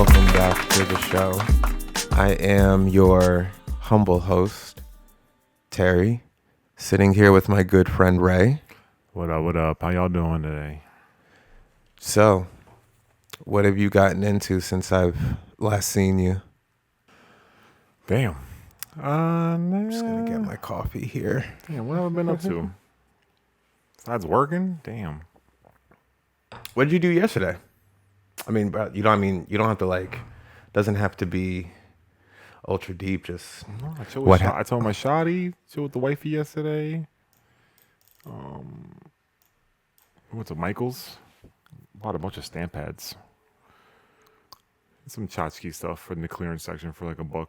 welcome back to the show. I am your humble host, Terry, sitting here with my good friend Ray. What up, what up? How y'all doing today? So, what have you gotten into since I've last seen you? Damn. I'm just gonna get my coffee here. Damn, what have I been up to? Besides working? Damn. What did you do yesterday? I mean, you don't have to doesn't have to be ultra deep. Just No, I told my shawty, chill with the wifey yesterday. Went to Michael's. Bought a bunch of stamp pads. Some tchotchke stuff from the clearance section for like $1.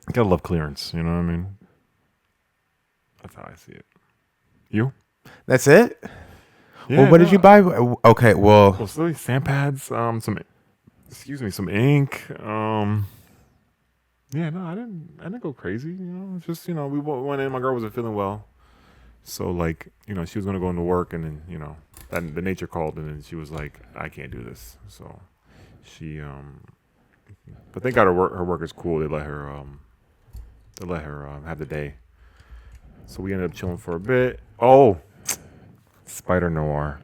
I gotta love clearance, you know what I mean? That's how I see it. You? that's it. Yeah, Well, what did you buy? Okay, Well, silly stamp pads, some ink. Yeah, no, I didn't go crazy. You know, it's just we went in. My girl wasn't feeling well, so she was gonna go into work, and then that the nature called, and then she was like, I can't do this. So she but thank God her work is cool. They let her have the day. So we ended up chilling for a bit. Oh, Spider Noir.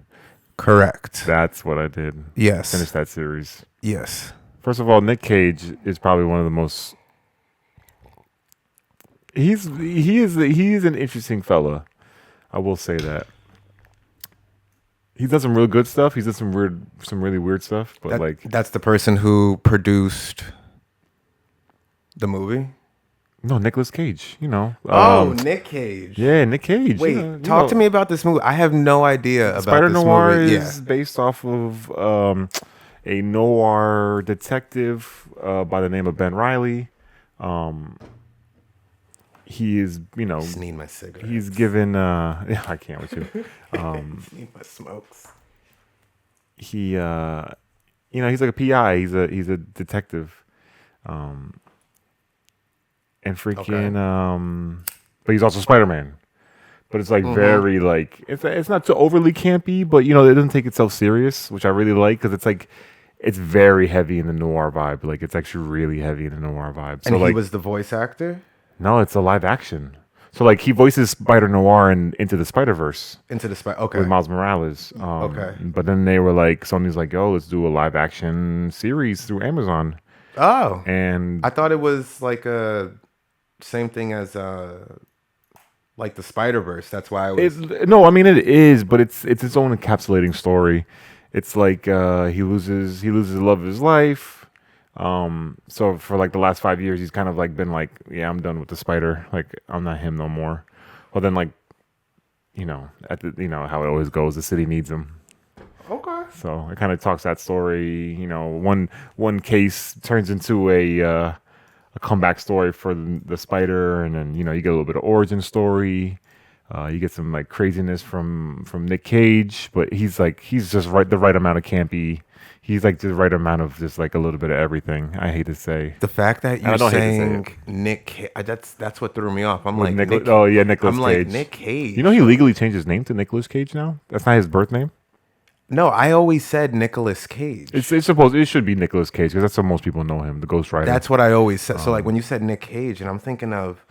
correct. That's what I did. Yes. Finished that series. Yes. First of all, Nick Cage is probably one of the most. He is an interesting fella. I will say that. He's done some real good stuff. He's done some really weird stuff. But that's the person who produced the movie. No, Nicolas Cage. Nick Cage. Yeah, Nick Cage. Wait, talk to me about this movie. I have no idea about Spider this Noir movie. is based off of a noir detective by the name of Ben Reilly. He is, Just need my cigarette. he's given. I can't with you. Need my smokes. He's like a PI. He's a detective. And freaking, but he's also Spider-Man. But it's very it's not too overly campy, but it doesn't take itself serious, which I really like because it's very heavy in the noir vibe. Like it's actually really heavy in the noir vibe. And he was the voice actor? No, it's a live action. So he voices Spider Noir Into the Spider-Verse. Into the Spider. Okay. With Miles Morales. Okay. But then they were Sony's yo, let's do a live action series through Amazon. Oh. And I thought it was a same thing as the Spider-Verse. That's why I was. No, I mean it is, but it's its own encapsulating story. It's he loses the love of his life. So for the last 5 years, he's kind of been yeah, I'm done with the spider. I'm not him no more. Well, then how it always goes, the city needs him. Okay. So it kind of talks that story. One case turns into a comeback story for the spider, and then you get a little bit of origin story. You get some craziness from Nick Cage, but he's just the right amount of campy. He's the right amount of just a little bit of everything. I hate to say the fact that you're saying Nick Cage, that's what threw me off. I'm Nicolas I'm Cage. Nick Cage. He legally changed his name to Nicolas Cage now. That's not his birth name. No, I always said Nicolas Cage. It should be Nicolas Cage because that's how most people know him, the Ghost Rider. That's what I always said. So when you said Nick Cage, and I'm thinking of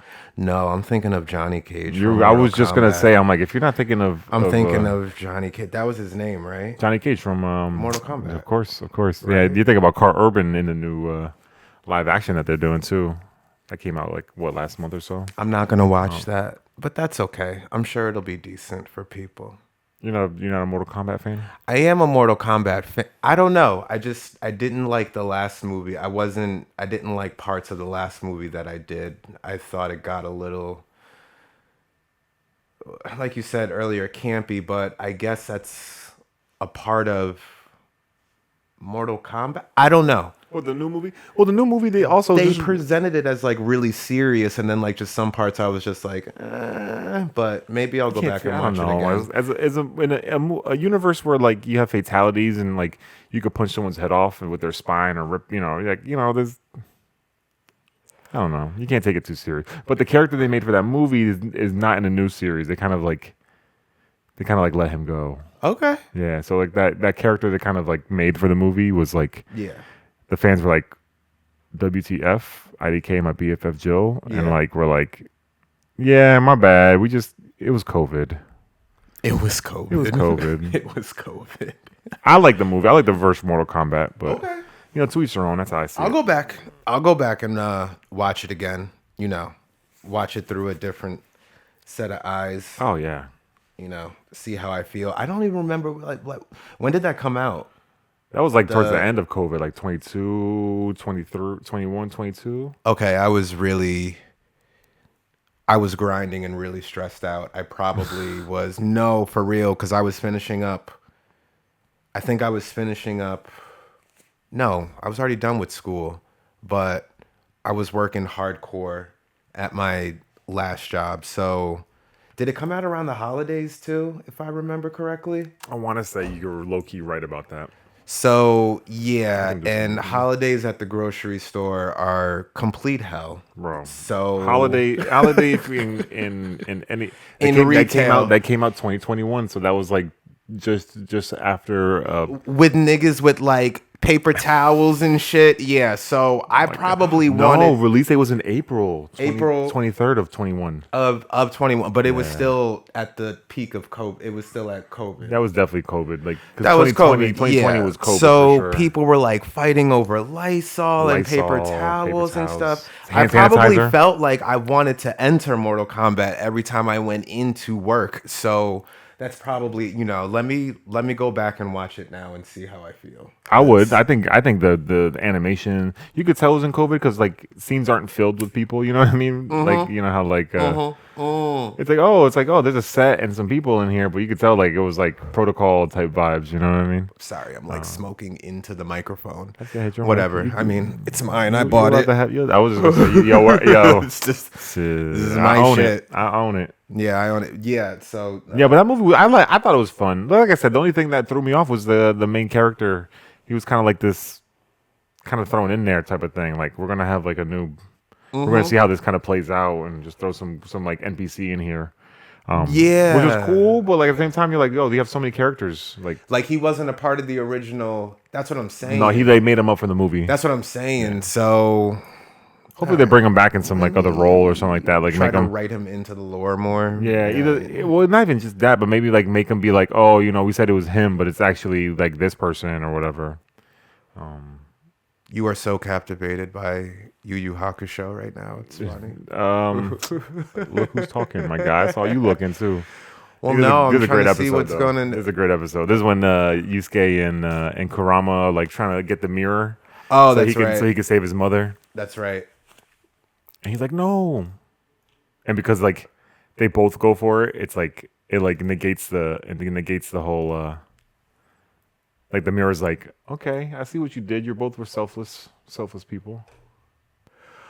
Johnny Cage. I was just gonna say, I'm if you're not thinking of, I'm thinking of Johnny Cage. That was his name, right? Johnny Cage from Mortal Kombat. Of course. Right. Yeah, you think about Carl Urban in the new live action that they're doing too. That came out last month or so. I'm not gonna watch that, but that's okay. I'm sure it'll be decent for people. You're not a Mortal Kombat fan? I am a Mortal Kombat fan. I don't know. I didn't like the last movie. I didn't like parts of the last movie that I did. I thought it got a little, like you said earlier, campy, but I guess that's a part of Mortal Kombat. I don't know. Or the new movie? Well, the new movie, they presented it as really serious, and then just some parts I was just but maybe I'll go back and watch it again. In a universe where you have fatalities and you could punch someone's head off with their spine or rip, there's, I don't know, you can't take it too serious. But the character they made for that movie is not in a new series. They kind of let him go. Okay. Yeah, so that character they kind of made for the movie was yeah. the fans were like, WTF, IDK, my BFF Joe, and Yeah. like we're like, yeah, my bad. It was COVID. It was COVID. It was COVID. It was COVID. I like the movie. I like the first Mortal Kombat, but Okay. to each their own. That's how I see I'll it. go back. I'll go back and watch it again. Watch it through a different set of eyes. Oh yeah, See how I feel. I don't even remember when did that come out? that was like towards the The- end of COVID, like 22, 23, 21, 22. Okay, I was grinding and really stressed out. I probably was no for real because I was finishing up. I think I was finishing up. No, I was already done with school, but I was working hardcore at my last job. So, did it come out around the holidays too, if I remember correctly? I want to say you're low key right about that. So, yeah, can do and holidays at the grocery store are complete hell. Bro. So, Holiday in any In retail. that came out 2021, so that was like just after with niggas with like paper towels and shit. Yeah, so I probably no, wanted release date was in April April 23rd of 21. of 21, but it was still at the peak of COVID. It was still at COVID. That was definitely COVID. Like 'cause That was 2020 COVID. 2020 yeah. was COVID. So for sure. people were like fighting over Lysol and paper Lysol, towels paper and towels. stuff. Hand I probably sanitizer. felt like I wanted to enter Mortal Kombat every time I went into work. So that's probably let me go back and watch it now and see how I feel. I would. I think the animation, you could tell it was in COVID because like scenes aren't filled with people. You know what I mean? Like you know how like it's like oh there's a set and some people in here, but you could tell like it was like protocol type vibes. You know what I mean? Sorry, I'm like smoking into the microphone. Okay, hit your Whatever. mic. I mean, it's mine. I bought You're it. allowed to have- I was just gonna say, yo. It's just This is I my own shit. it. I own it. yeah, I own it. Yeah, so Yeah, but that movie, I thought it was fun. Like I said, the only thing that threw me off was the main character. He was kind of like this, kind of thrown in there type of thing. Like we're gonna have like a new, we're gonna see how this kind of plays out, and just throw some like NPC in here. yeah, Which was cool, but like at the same time, you're like, yo, you have so many characters. Like, he wasn't a part of the original. That's what I'm saying. no, they made him up for the movie. That's what I'm saying. So Hopefully, they bring him back in some like other role or something like that. Like try make to him. write him into the lore more. Yeah, either well, not even just that, but maybe like make him be like, oh, we said it was him, but it's actually like this person or whatever. You are so captivated by Yu Yu Hakusho right now. It's funny. Look who's talking, my guy. I saw you looking too. Well, This is no, this is I'm a trying great to see episode, what's though. going on. This is a great episode. This is when Yusuke and Kurama are, like trying to get the mirror. Oh, so that's he can right. so he can save his mother. That's right. And he's like, no. And because like they both go for it, it's like it negates the whole like the mirror's like, okay, I see what you did. You're both were selfless people.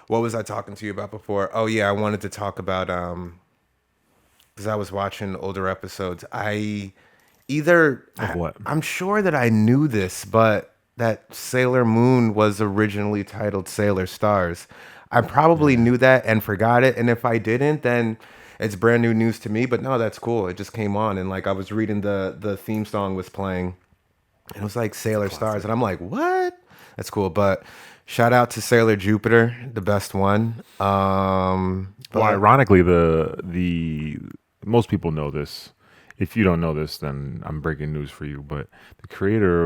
What was I talking to you about before? Oh yeah, I wanted to talk about because I was watching older episodes. Of what? I'm sure that I knew this, but that Sailor Moon was originally titled Sailor Stars. I probably knew that and forgot it, and if I didn't, then it's brand new news to me. But no, that's cool. It just came on, and like I was reading the theme song was playing, and it was like Sailor Stars, and I'm like, what? That's cool. But shout out to Sailor Jupiter, the best one. Well, ironically, the most people know this. If you don't know this, then I'm breaking news for you. But the creator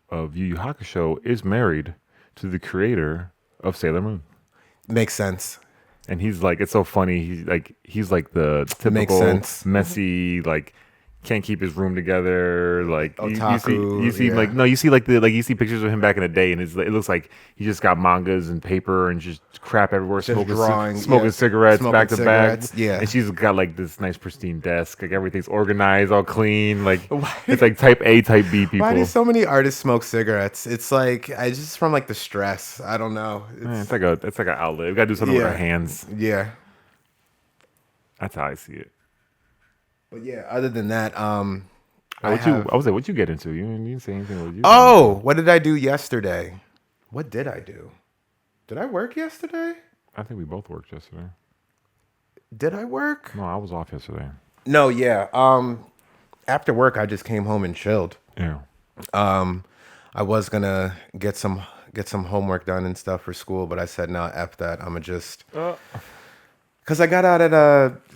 of Yu Yu Hakusho is married to the creator of Sailor Moon, Makes sense. and he's like, it's so funny. He's like the Makes typical sense. messy, like can't keep his room together. Like Otaku, you see yeah. like no, you see you see pictures of him back in the day, and it looks like he just got mangas and paper and just crap everywhere, smoking drawing, smoking yeah. cigarettes Smoking back to back. cigarettes, yeah. And she's got like this nice pristine desk, like everything's organized, all clean. Like it's like type A, type B people. Why do so many artists smoke cigarettes? It's like I just from like the stress. I don't know. Man, it's like an outlet. We gotta do something with Yeah. our hands. Yeah. That's how I see it. But yeah, other than that, I was like, what you get into? You didn't say anything. What you? Oh, what did I do yesterday? What did I do? Did I work yesterday? I think we both worked yesterday. Did I work? No, I was off yesterday. No, yeah. After work I just came home and chilled. Yeah. I was gonna get some get some homework done and stuff for school, but I said no, F that. I'm gonna just Uh, because I got out at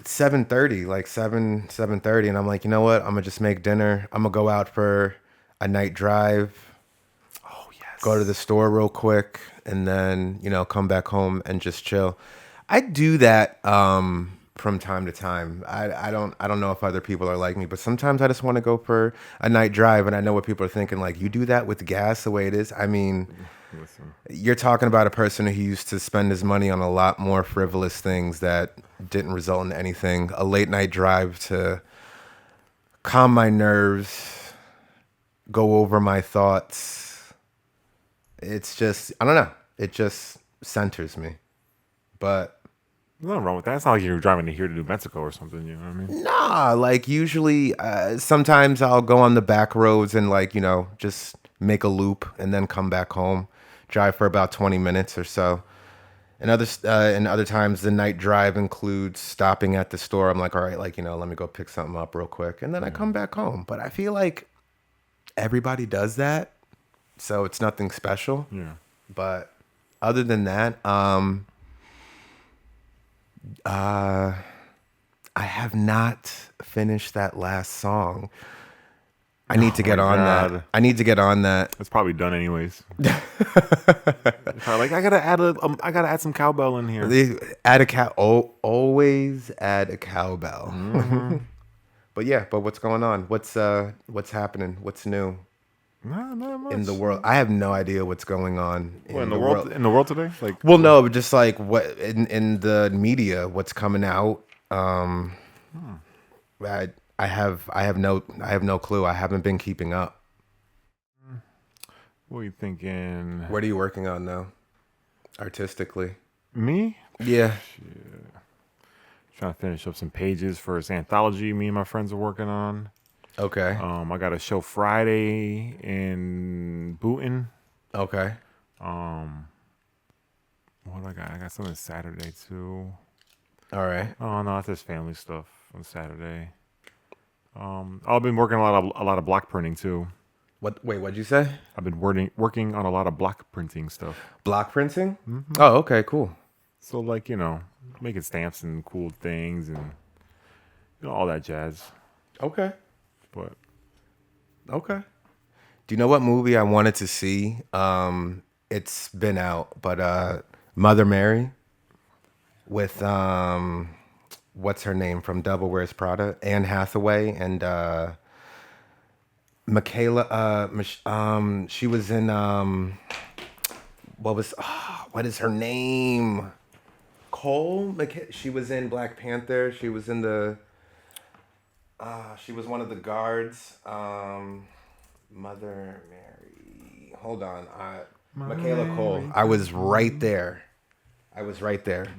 7:30, like 7:30, and I'm like, you know what? I'm gonna just make dinner. I'm gonna go out for a night drive, oh yes. go to the store real quick, and then come back home and just chill. I do that from time to time. I don't know if other people are like me, but sometimes I just want to go for a night drive, and I know what people are thinking. Like, you do that with gas the way it is. I mean, Listen. you're talking about a person who used to spend his money on a lot more frivolous things that didn't result in anything. A late night drive to calm my nerves, go over my thoughts. It's just, I don't know. It just centers me. But There's nothing wrong with that. It's not like you're driving to here to New Mexico or something. You know what I mean? nah, like usually, sometimes I'll go on the back roads and just make a loop and then come back home, drive for about 20 minutes or so. And other times the night drive includes stopping at the store. I'm like, all right, let me go pick something up real quick, and then I come back home. But I feel like everybody does that, so it's nothing special. Yeah. But other than that, I have not finished that last song. I need to get my on God. that. I need to get on that. It's probably done anyways. Like I gotta add some cowbell in here. Add a cow. Always add a cowbell. But what's going on? What's happening? What's new Nah, not much. in the world? I have no idea what's going on What, in the world? In the world today? Like, Well, no, but just like what in the media, what's coming out. I have no clue. I haven't been keeping up. what are you thinking? What are you working on now, artistically? Me? Yeah. Trying to finish up some pages for this anthology me and my friends are working on. Okay. I got a show Friday in Boonton. Okay. What do I got? I got something Saturday too. All right. Oh no, that's just family stuff on Saturday. I've been working a lot of block printing too. What? Wait, what'd you say? I've been working on a lot of block printing stuff. Block printing? Oh, okay, cool. So like making stamps and cool things and all that jazz. Okay. But Okay. Do you know what movie I wanted to see? It's been out, but Mother Mary with what's her name from Devil Wears Prada? Anne Hathaway and Michaela. She was in what is her name? Cole. She was in Black Panther. She was in the. She was one of the guards. Mother Mary. Hold on. Michaela Cole. I was right there.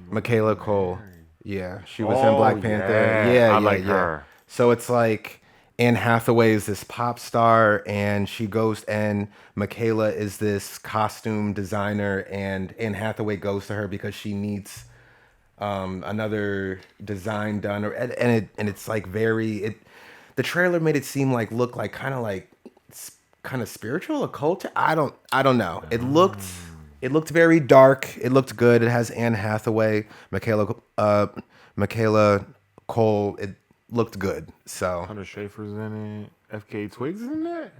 Michaela Cole. Yeah, she was in Black Panther. Yeah, I like her. So it's like Anne Hathaway is this pop star, and she goes, and Michaela is this costume designer, and Anne Hathaway goes to her because she needs another design done, and it's like very. The trailer made it seem like look like kind of spiritual, occult. I don't know. It looked very dark. It looked good. It has Anne Hathaway, Michaela Cole. It looked good. So Hunter Schafer's in it. FK Twigs in it.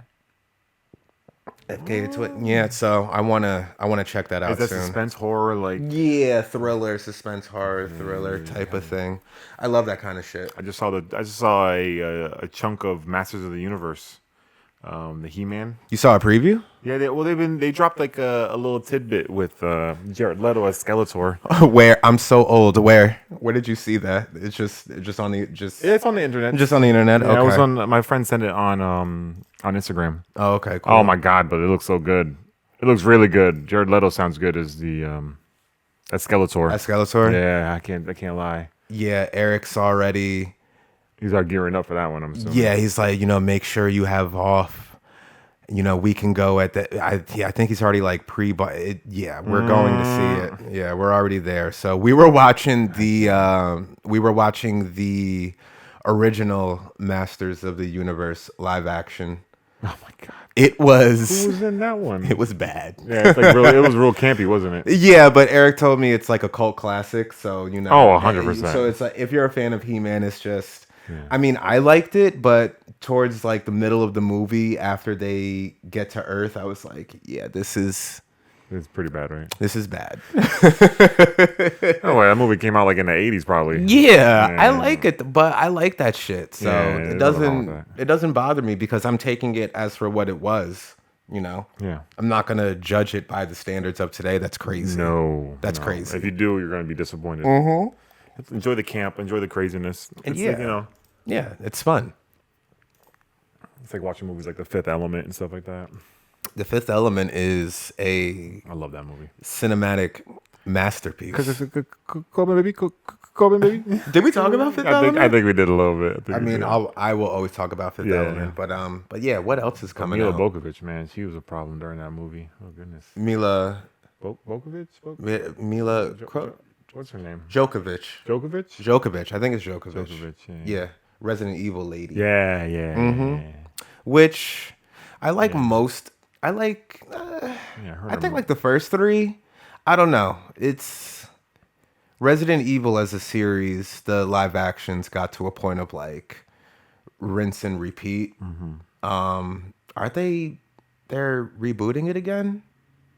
FK Twit. Yeah. So I wanna check that out Is that soon. suspense horror like? Yeah, thriller, suspense, horror, thriller type of thing. I love that kind of shit. I just saw a chunk of Masters of the Universe, the He-Man. You saw a preview? Yeah, they dropped like a little tidbit with Jared Leto as Skeletor. Where? I'm so old. Where did you see that? It's just on the It's on the internet. just on the internet. Yeah, Okay. I was on. My friend sent it on Instagram. Oh, okay. Cool. Oh my god! But it looks so good. It looks really good. Jared Leto sounds good as the as Skeletor. As Skeletor. Yeah, I can't lie. Yeah, Eric's already. He's gearing up for that one. I'm assuming. Yeah, he's like, make sure you have off. We can go at the. I think he's already like pre-bought it. Yeah, we're going to see it. Yeah, we're already there. So we were watching the original Masters of the Universe live action. Oh my god. It Who was was in that one? it was bad. Yeah, it's like really, it was real campy, wasn't it? Yeah, but Eric told me it's like a cult classic, so Oh, 100%. So it's like if you're a fan of He-Man, it's just. Yeah. I mean, I liked it, but towards like the middle of the movie, after they get to Earth, I was like, yeah, this is It's pretty bad, right? bad. Oh, well, that movie came out like in the 80s, probably. Yeah, I Yeah. like it, but I like that shit. So Yeah, it there's nothing wrong doesn't with it doesn't bother me because I'm taking it as for what it was. You know, Yeah. I'm not gonna judge it by the standards of today. That's crazy. No. That's no. crazy. If you do, you're going to be disappointed. Mm-hmm. Enjoy the camp. Enjoy the craziness. It's yeah. like, you know, Yeah, it's fun. it's like watching movies like The Fifth Element and stuff like that. The Fifth Element is a I love that movie. cinematic masterpiece. Because it's a Kobe baby. Kobe baby. Did we talk about Fifth Element? I think we did a little bit. I mean, I will always talk about Fifth Yeah. Element, but yeah, what else is coming Mila out? Bokovic, man, she was a problem during that movie. Oh goodness. Mila Bokovic? Mila What's her name? Djokovic. Djokovic? Djokovic. I think it's Djokovic. Djokovic, yeah. Yeah, Resident Evil lady. Yeah, yeah. Mm-hmm. Which I like most. I like. Yeah, her I think like the first three. I don't know. It's Resident Evil as a series. The live actions got to a point of like rinse and repeat. Are they? They're rebooting it again,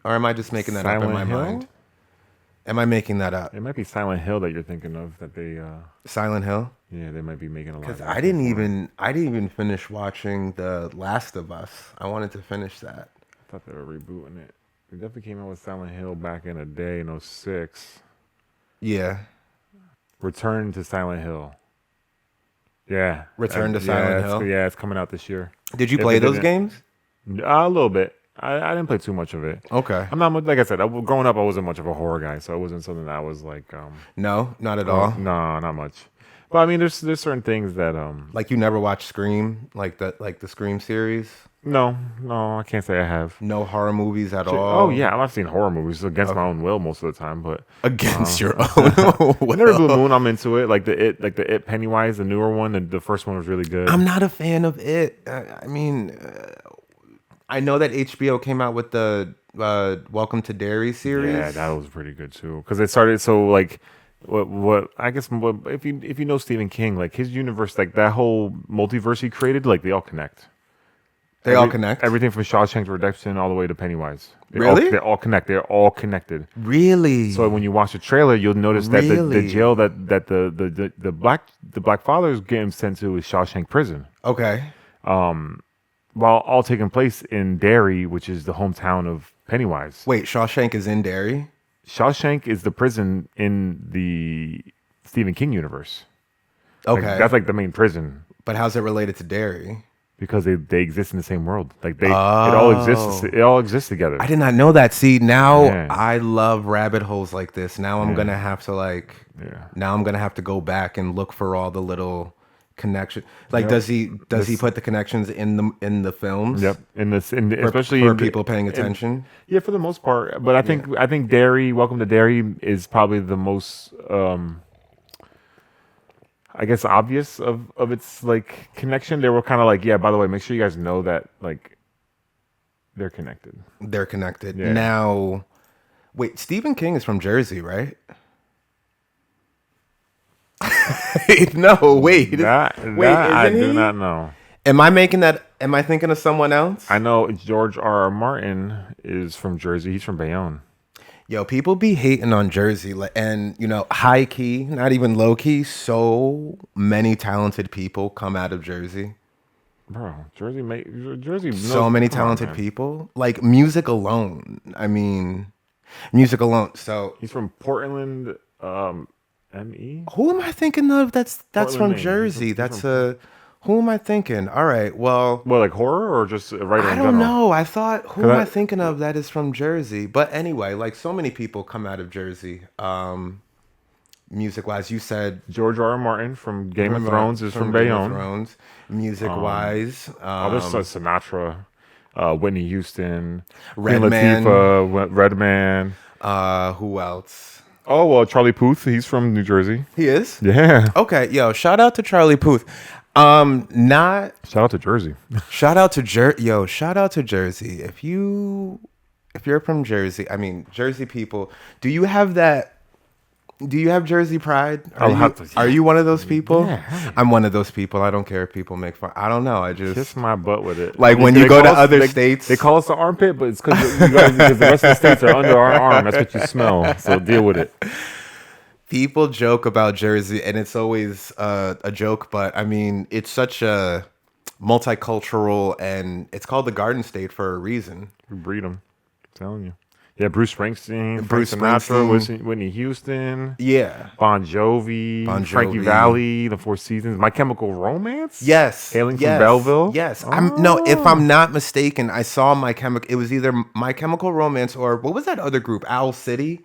or am I just making that up in Silent my Hill? mind? Am I making that up? It might be Silent Hill that you're thinking of. That they, Silent Hill. yeah, they might be making a lot. Because I didn't even finish watching The Last of Us. I wanted to finish that. I thought they were rebooting it. They definitely came out with Silent Hill back in the day in 06. Yeah. Return to Silent Hill. Yeah. Return to Silent Hill? Yeah, it's coming out this year. Did you If play it those didn't- games? A little bit. I didn't play too much of it. Okay. I'm not much, like I said, growing up, I wasn't much of a horror guy, so it wasn't something that I was like, No, not at all. no, not much. But I mean, there's certain things that, Like you never watched Scream, like the Scream series? no, I can't say I have. No horror movies at all. Oh yeah, I've seen horror movies against my own will most of the time, but Against your own. Whenever Blue Moon, I'm into it. Like the It Pennywise, the newer one, the first one was really good. I'm not a fan of it. I mean, I know that HBO came out with the Welcome to Derry series. Yeah, that was pretty good too. Because it started so like what I guess if you know Stephen King, like his universe, like that whole multiverse he created, like they all connect. They all connect? Everything from Shawshank Redemption all the way to Pennywise. Really? They all connect. They're all connected. Really? So when you watch the trailer, you'll notice that the Really? jail that the black father is getting sent to is Shawshank Prison. Okay. While all taking place in Derry, which is the hometown of Pennywise. Wait, Shawshank is in Derry? Shawshank is the prison in the Stephen King universe. Like, Okay. that's like the main prison But how's it related to Derry? because they exist in the same world. Like it all exists together. I did not know that. See, now Yeah. I love rabbit holes like this. Now I'm gonna have to Yeah. now I'm gonna have to go back and look for all the little connection. Like, Yep. does he put the connections in the films? Yep. For, Especially for in the- people paying in- attention. Yeah, for the most part. But I think Derry, Welcome to Derry, is probably the most I guess obvious of its like connection. They were kind of like, yeah, by the way, make sure you guys know that like they're connected. They're connected. Yeah. Now, wait, Stephen King is from Jersey, right? No, wait. That I isn't do he? not know. Am I making that? Am I thinking of someone else? I know George R. R. Martin is from Jersey. He's from Bayonne. Yo, people be hating on Jersey, and high key, not even low key. So many talented people come out of Jersey. Bro, Jersey. So many talented people, like music alone. I mean, music alone. So He's from Portland, ME. who am I thinking of? That's Portland, from Maine. Jersey. He's That's from- who am I thinking? All right, well. Well, like horror or just a writer I in don't general? know. I thought, who am I I- thinking of that is from Jersey? But anyway, like so many people come out of Jersey, music wise. You said George R. R. Martin from Game of Thrones is from Game of Bayonne. Thrones. Music wise, There's Sinatra, Whitney Houston, Queen Redman. Latifah, Redman. who else? Oh well, Charlie Puth. He's from New Jersey. He is? Yeah. Okay, yo, shout out to Charlie Puth. Not Shout out to Jersey. shout out to shout out to Jersey. If you're from Jersey, I mean Jersey people, do you have that? Do you have Jersey pride? I'll have to- Are you one of those people? Yeah. I'm one of those people. I don't care if people make fun. I don't know. I Kiss just my butt with it. Like, when you They go to call us- other they- states- they call us the armpit, but it's because the rest of the states are under our arm. That's what you smell. So deal with it. people joke about Jersey, and it's always a joke. But I mean, it's such a multicultural, and it's called the Garden State for a reason. We breed them. I'm telling you. Yeah, Bruce Springsteen, Bruce Frank Sinatra, Springsteen. Whitney Houston, Yeah. Bon Jovi, Bon Frankie Jovi. Valli, The Four Seasons, My Chemical Romance. Yes. Hailing from yes, Belleville? Yes. Oh. If I'm not mistaken, I saw it was either My Chemical Romance or what was that other group? Owl City.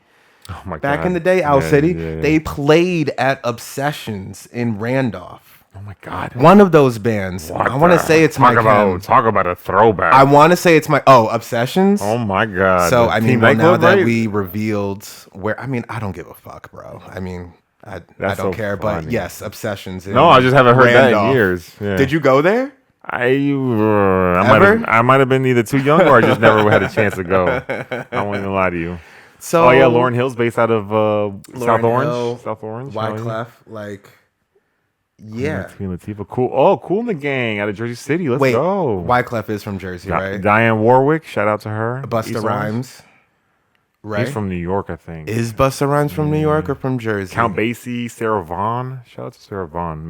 Oh my Back God. in the day, Owl Yeah, City. yeah, yeah. They played at Obsessions in Randolph. Oh my God. One of those bands. What I want to the- say it's talk My about Chem. talk about a throwback. I want to say it's Obsessions. Oh my God. So The I mean, Team well, now Nightclub, that right? we revealed where, I mean, I don't give a fuck, bro. I mean, I That's don't so care. But funny. yes, Obsessions. in No, I just haven't heard that in Randolph. years. Yeah. Did you go there? I might have been either too young or I just never had a chance to go. I won't even lie to you. So Oh yeah, Lauren Hill's based out of South Orange. Hill, South Orange. hell yeah. Wyclef, like, yeah. Queen Latifah. Cool. Oh, Cool in the Gang out of Jersey City. Let's Wait, go. Wyclef is from Jersey, right? Diane Warwick. Shout out to her. Busta East Orange. Rhymes, right? He's from New York, I think. Is Busta Rhymes from New York or from Jersey? Count Basie, Sarah Vaughan. Shout out to Sarah Vaughan.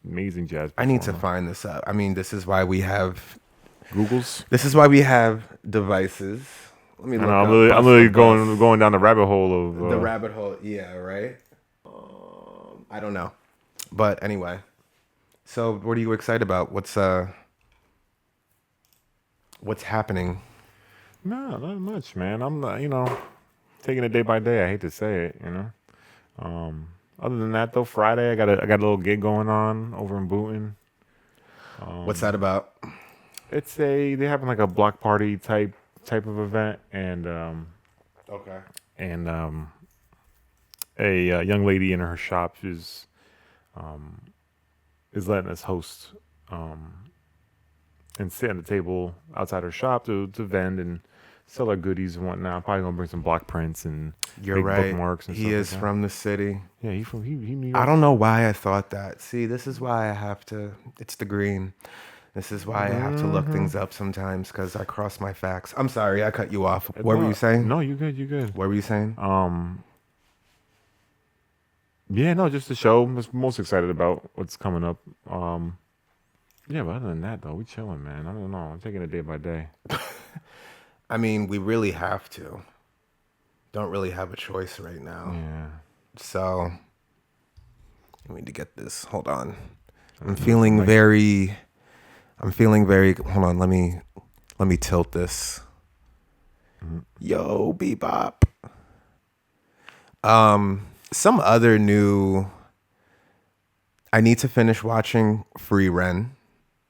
Amazing jazz. I need to performer. find this up. I mean, this is why we have Google's. devices. Let me I look know, up I'm Busta really Bus. going down the rabbit hole of The rabbit hole. Yeah, right. I don't know, but anyway. So, what are you excited about? What's happening? No, not much, man. I'm not, taking it day by day. I hate to say it, Other than that, though, Friday I got a little gig going on over in Boonton. What's that about? They're having like a block party type of event, and Okay. a young lady in her shop is letting us host and sit at the table outside her shop to vend and sell our goodies and whatnot. Probably gonna bring some block prints and You're big right. bookmarks and He stuff is like that. from the city. Yeah, he New York. I don't know why I thought that. See, this is why I have to. It's the green. This is why I have to look things up sometimes because I cross my facts. I'm sorry, I cut you off. What were you saying? No, you good. You good. What were you saying? Yeah, no, just the show. I'm most excited about what's coming up. Yeah, but other than that, though, we chilling, man. I don't know. I'm taking it day by day. I mean, we really have to. Don't really have a choice right now. Yeah. So, I need to get this. Hold on. I'm feeling very. Hold on. Let me tilt this. Yo, bebop. Some other new. I need to finish watching Free Ren.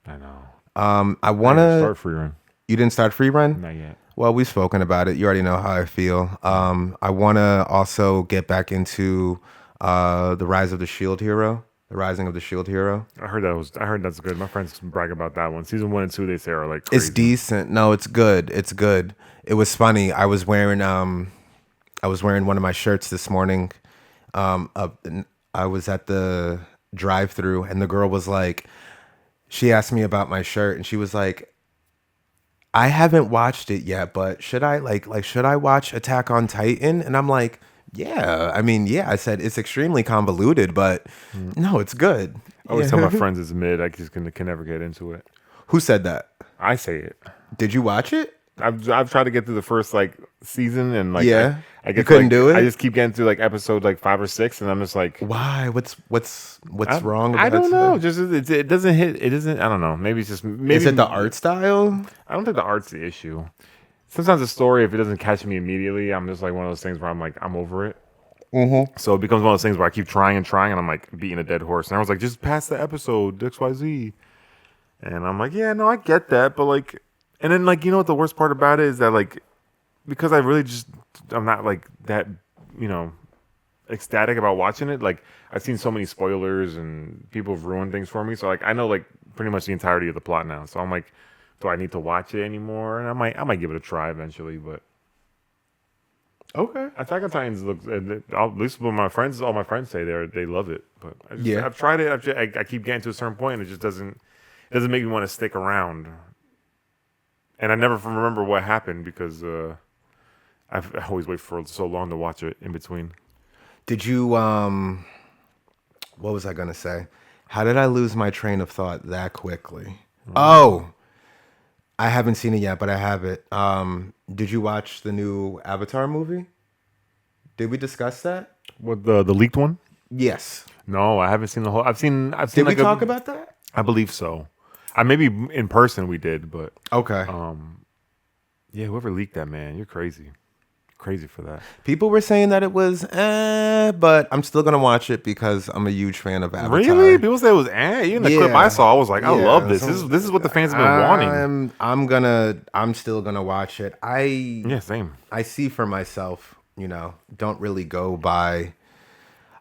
I know. I wanna. Start free run. You didn't start Free Ren? Not yet. Well, we've spoken about it. You already know how I feel. I want to also get back into the Rise of the Shield Hero, the Rising of the Shield Hero. I heard that's good. My friends brag about that one. Season 1 and 2, they say are like crazy. It's decent. No, it's good. It's good. It was funny. I was wearing one of my shirts this morning. I was at the drive-through, and the girl was like, she asked me about my shirt, and she was like, I haven't watched it yet, but should I should I watch Attack on Titan? And I'm like, yeah. I mean, yeah. I said it's extremely convoluted, but no, it's good. I always tell my friends it's mid. I just can never get into it. Who said that? I say it. Did you watch it? I've tried to get through the first season and Yeah. I You get couldn't do it? I just keep getting through episode 5 or 6 and I'm just like, Why? What's wrong? I about don't it? know. Just it doesn't hit. It isn't. I don't know. Maybe it's just. Maybe Is it the art style? I don't think the art's the issue. Sometimes the story, if it doesn't catch me immediately, I'm just like one of those things where I'm like, I'm over it. Mm-hmm. So it becomes one of those things where I keep trying and I'm like beating a dead horse. And I was like, just pass the episode XYZ, and I'm like, yeah, no, I get that, but and then what the worst part about it is that because I really I'm not that ecstatic about watching it. Like I've seen so many spoilers and people have ruined things for me. So like I know like pretty much the entirety of the plot now. So I'm like, do I need to watch it anymore? And I might give it a try eventually. But Okay. Attack on Titans looks at least what all my friends say they love it. But Yeah. I've tried it. I keep getting to a certain point and it just doesn't make me want to stick around. And I never remember what happened because I always wait for so long to watch it in between. Did you what was I gonna say? How did I lose my train of thought that quickly? Oh, I haven't seen it yet, but I have it. Did you watch the new Avatar movie? Did we discuss that? What the leaked one? Yes. No, I haven't seen the whole. I've seen. Did we like talk about that? I believe so. I maybe in person we did, but Okay. yeah, whoever leaked that, man, you're crazy, crazy for that. People were saying that it was but I'm still gonna watch it because I'm a huge fan of Avatar. Really? People say it was even the clip I saw, I was like, I Yeah, love this. so- This is what the fans have been wanting. I'm still gonna watch it. Yeah, same. I see for myself, don't really go by.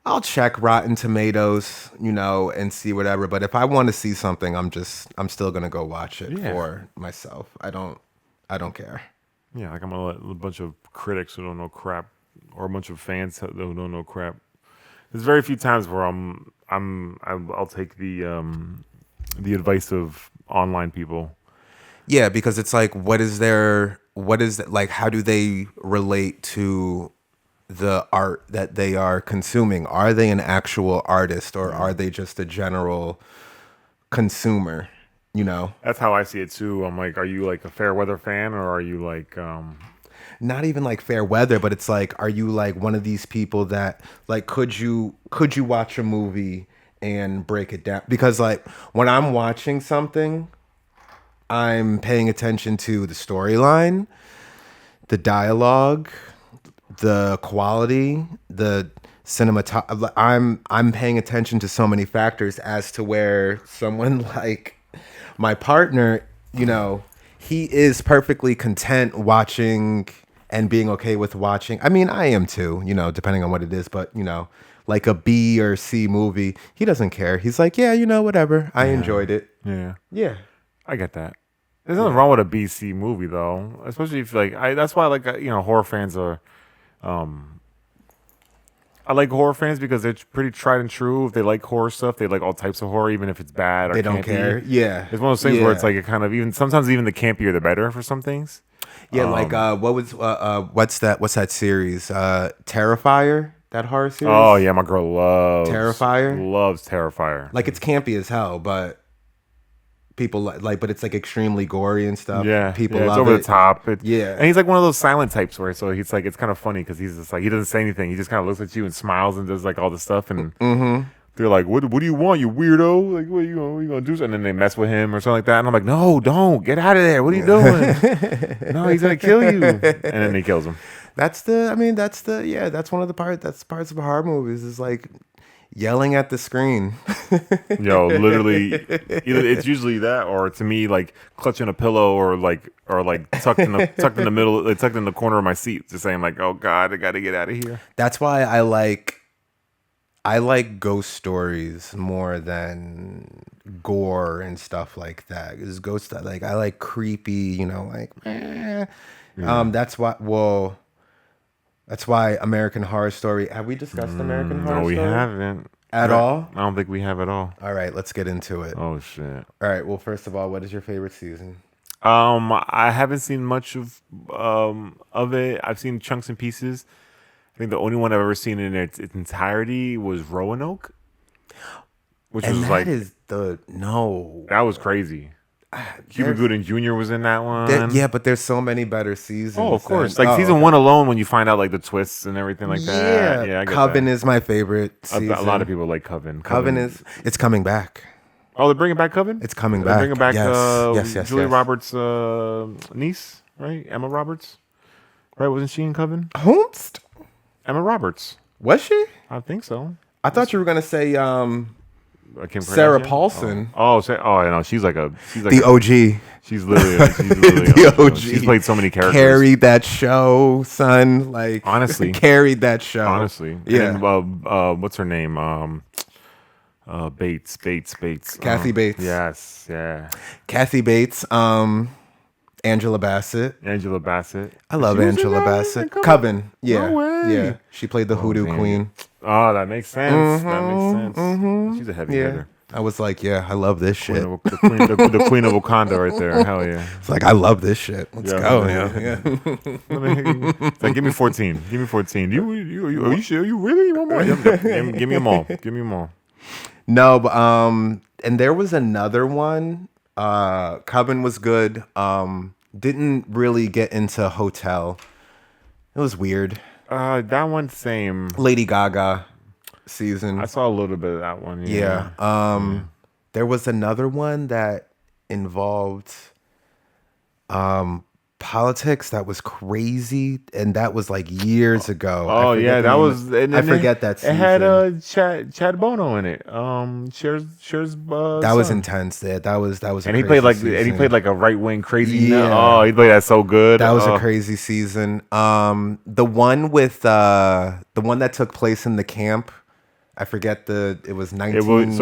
I'll check Rotten Tomatoes, and see whatever. But if I want to see something, I'm still gonna go watch it Yeah. for myself. I don't care. Yeah, like I'm gonna let a bunch of critics who don't know crap, or a bunch of fans who don't know crap. There's very few times where I'll take the advice of online people. Yeah, because it's like, what is like, how do they relate to the art that they are consuming? Are they an actual artist or are they just a general consumer? That's how I see it too. I'm like, are you like a fair weather fan, or are you like Not even like fair weather, but it's like, are you like one of these people that like, could you watch a movie and break it down? Because like when I'm watching something, I'm paying attention to the storyline, the dialogue, the quality, the cinematography. I'm paying attention to so many factors as to where someone like my partner, he is perfectly content watching and being okay with watching. I mean, I am too, depending on what it is, but like a B or C movie, he doesn't care. He's like, yeah, whatever. I enjoyed it. yeah? Yeah. I get that. There's nothing wrong with a BC movie though, especially if like that's why I like horror fans are. I like horror fans because they're pretty tried and true. If they like horror stuff, they like all types of horror, even if it's bad or They don't campy. care. Yeah. It's one of those things where it's like it kind of sometimes even the campier the better for some things. Yeah, like what's that series? Terrifier, that horror series? Oh yeah, my girl loves Terrifier. Like it's campy as hell, but people but it's like extremely gory and stuff. Yeah, people it's love over it. the top. Yeah. And he's like one of those silent types where so he's like it's kind of funny because he's just like he doesn't say anything. He just kind of looks at you and smiles and does like all this stuff and they're like, what do you want, you weirdo? Like what you gonna do? And then they mess with him or something like that. And I'm like, no, don't get out of there. What are you doing? No, he's gonna kill you. And then he kills him. That's one of the parts of horror movies is like yelling at the screen. Yo, literally, either it's usually that, or to me, like clutching a pillow, or like tucked in the middle, like, tucked in the corner of my seat, just saying like, "Oh God, I got to get out of here." That's why I like ghost stories more than gore and stuff like that. Because ghost, like I like creepy, That's why American Horror Story. Have we discussed American Horror Story? No, we haven't At all? I don't think we have at all. All right, let's get into it. Oh shit! All right. Well, first of all, what is your favorite season? I haven't seen much of it. I've seen chunks and pieces. I think the only one I've ever seen in its entirety was Roanoke, which And was that like is no. that was crazy. Cuba Gooding Jr. was in that one. Yeah, but there's so many better seasons. Oh, of course. than- Like season one alone, when you find out like the twists and everything like that. Yeah, I get Coven that. is my favorite season. A lot of people like Coven. It's coming back. Oh, they're bringing back Coven. It's coming They're back. bringing back Yes, Julia yes. Roberts' niece, right? Emma Roberts, right? Wasn't she in Coven? Whomst? Emma Roberts. Was she? I think so. I thought you were gonna say Kim Sarah Kardashian? Paulson. Oh, no, she's like The OG. she's literally The OG. She's played so many characters. Carried that show, son. Like, Honestly. carried that show. Honestly, Yeah. And then, what's her name? Bates. Kathy Bates. Yes, yeah. Kathy Bates. Angela Bassett. Angela Bassett. I love She was in Angela that Bassett. one? Coven. Yeah. No way. Yeah. She played the Hoodoo damn. Queen. Oh, that makes sense. That makes sense. She's a heavy Yeah. hitter. I was like, yeah, I love this shit. The queen of Wakanda right there. Hell yeah. It's like, I love this shit. Let's Yeah. go. Yeah. It's like, give me 14. Give me 14. You are you sure? You really want more? Give me them all. Give me them all. No, but and there was another one. Coven was good. Didn't really get into Hotel. It was weird. That one same. Lady Gaga season. I saw a little bit of that one. Yeah. There was another one that involved politics that was crazy, and that was like years ago. Oh yeah, that was. I forget that season. It had Chad Bono in it. Cher's that was son. intense. That was. And he crazy played like season. a right wing crazy. Yeah. Oh, he played that so good. That was a crazy season. The one with the one that took place in the camp. I forget it was 19.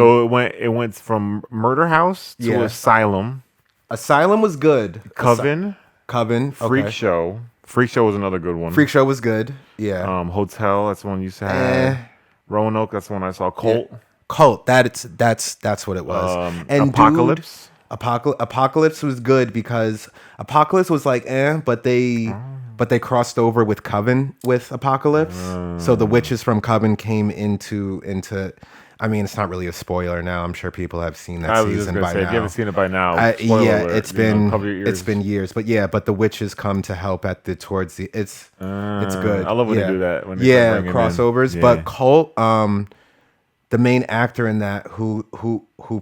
It went from Murder House to Yeah. Asylum. Asylum was good. Coven. Okay. Freak Show was another good one. Freak Show was good. Yeah. Hotel, that's the one you said. Roanoke, that's the one I saw. Cult. Yeah. Cult. That's what it was. And Apocalypse. Apocalypse was good because Apocalypse was like but they crossed over with Coven with Apocalypse. So the witches from Coven came into. I mean, it's not really a spoiler now. I'm sure people have seen that I was just season gonna by say, now. if you haven't seen it by now, Yeah, spoiler alert, it's been cover your ears. it's been years, but the witches come to help towards the it's good. I love when they do that. When they start bringing in. Crossovers. Yeah. But Cult, the main actor in that who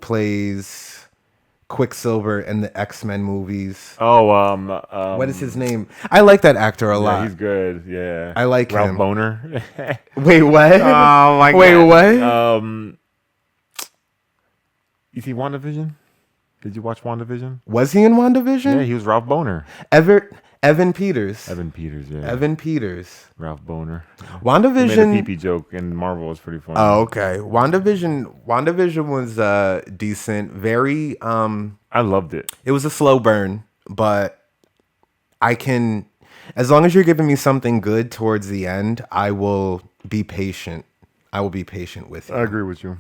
plays Quicksilver in the X-Men movies. Oh, What is his name? I like that actor a Yeah, lot. he's good. Yeah, I like Ralph him. Boner. Wait, what? Oh my Wait, god. what? You see WandaVision? Did you watch WandaVision? Was he in WandaVision? Yeah, he was Ralph Boner. Evan Peters. Evan Peters, yeah. Evan Peters. Ralph Boner. He made a WandaVision. pee-pee joke in Marvel. Was pretty funny. Oh, okay. WandaVision was decent. Very I loved it. it was a slow burn, but I can as long as you're giving me something good towards the end, I will be patient. I will be patient with you. I agree with you.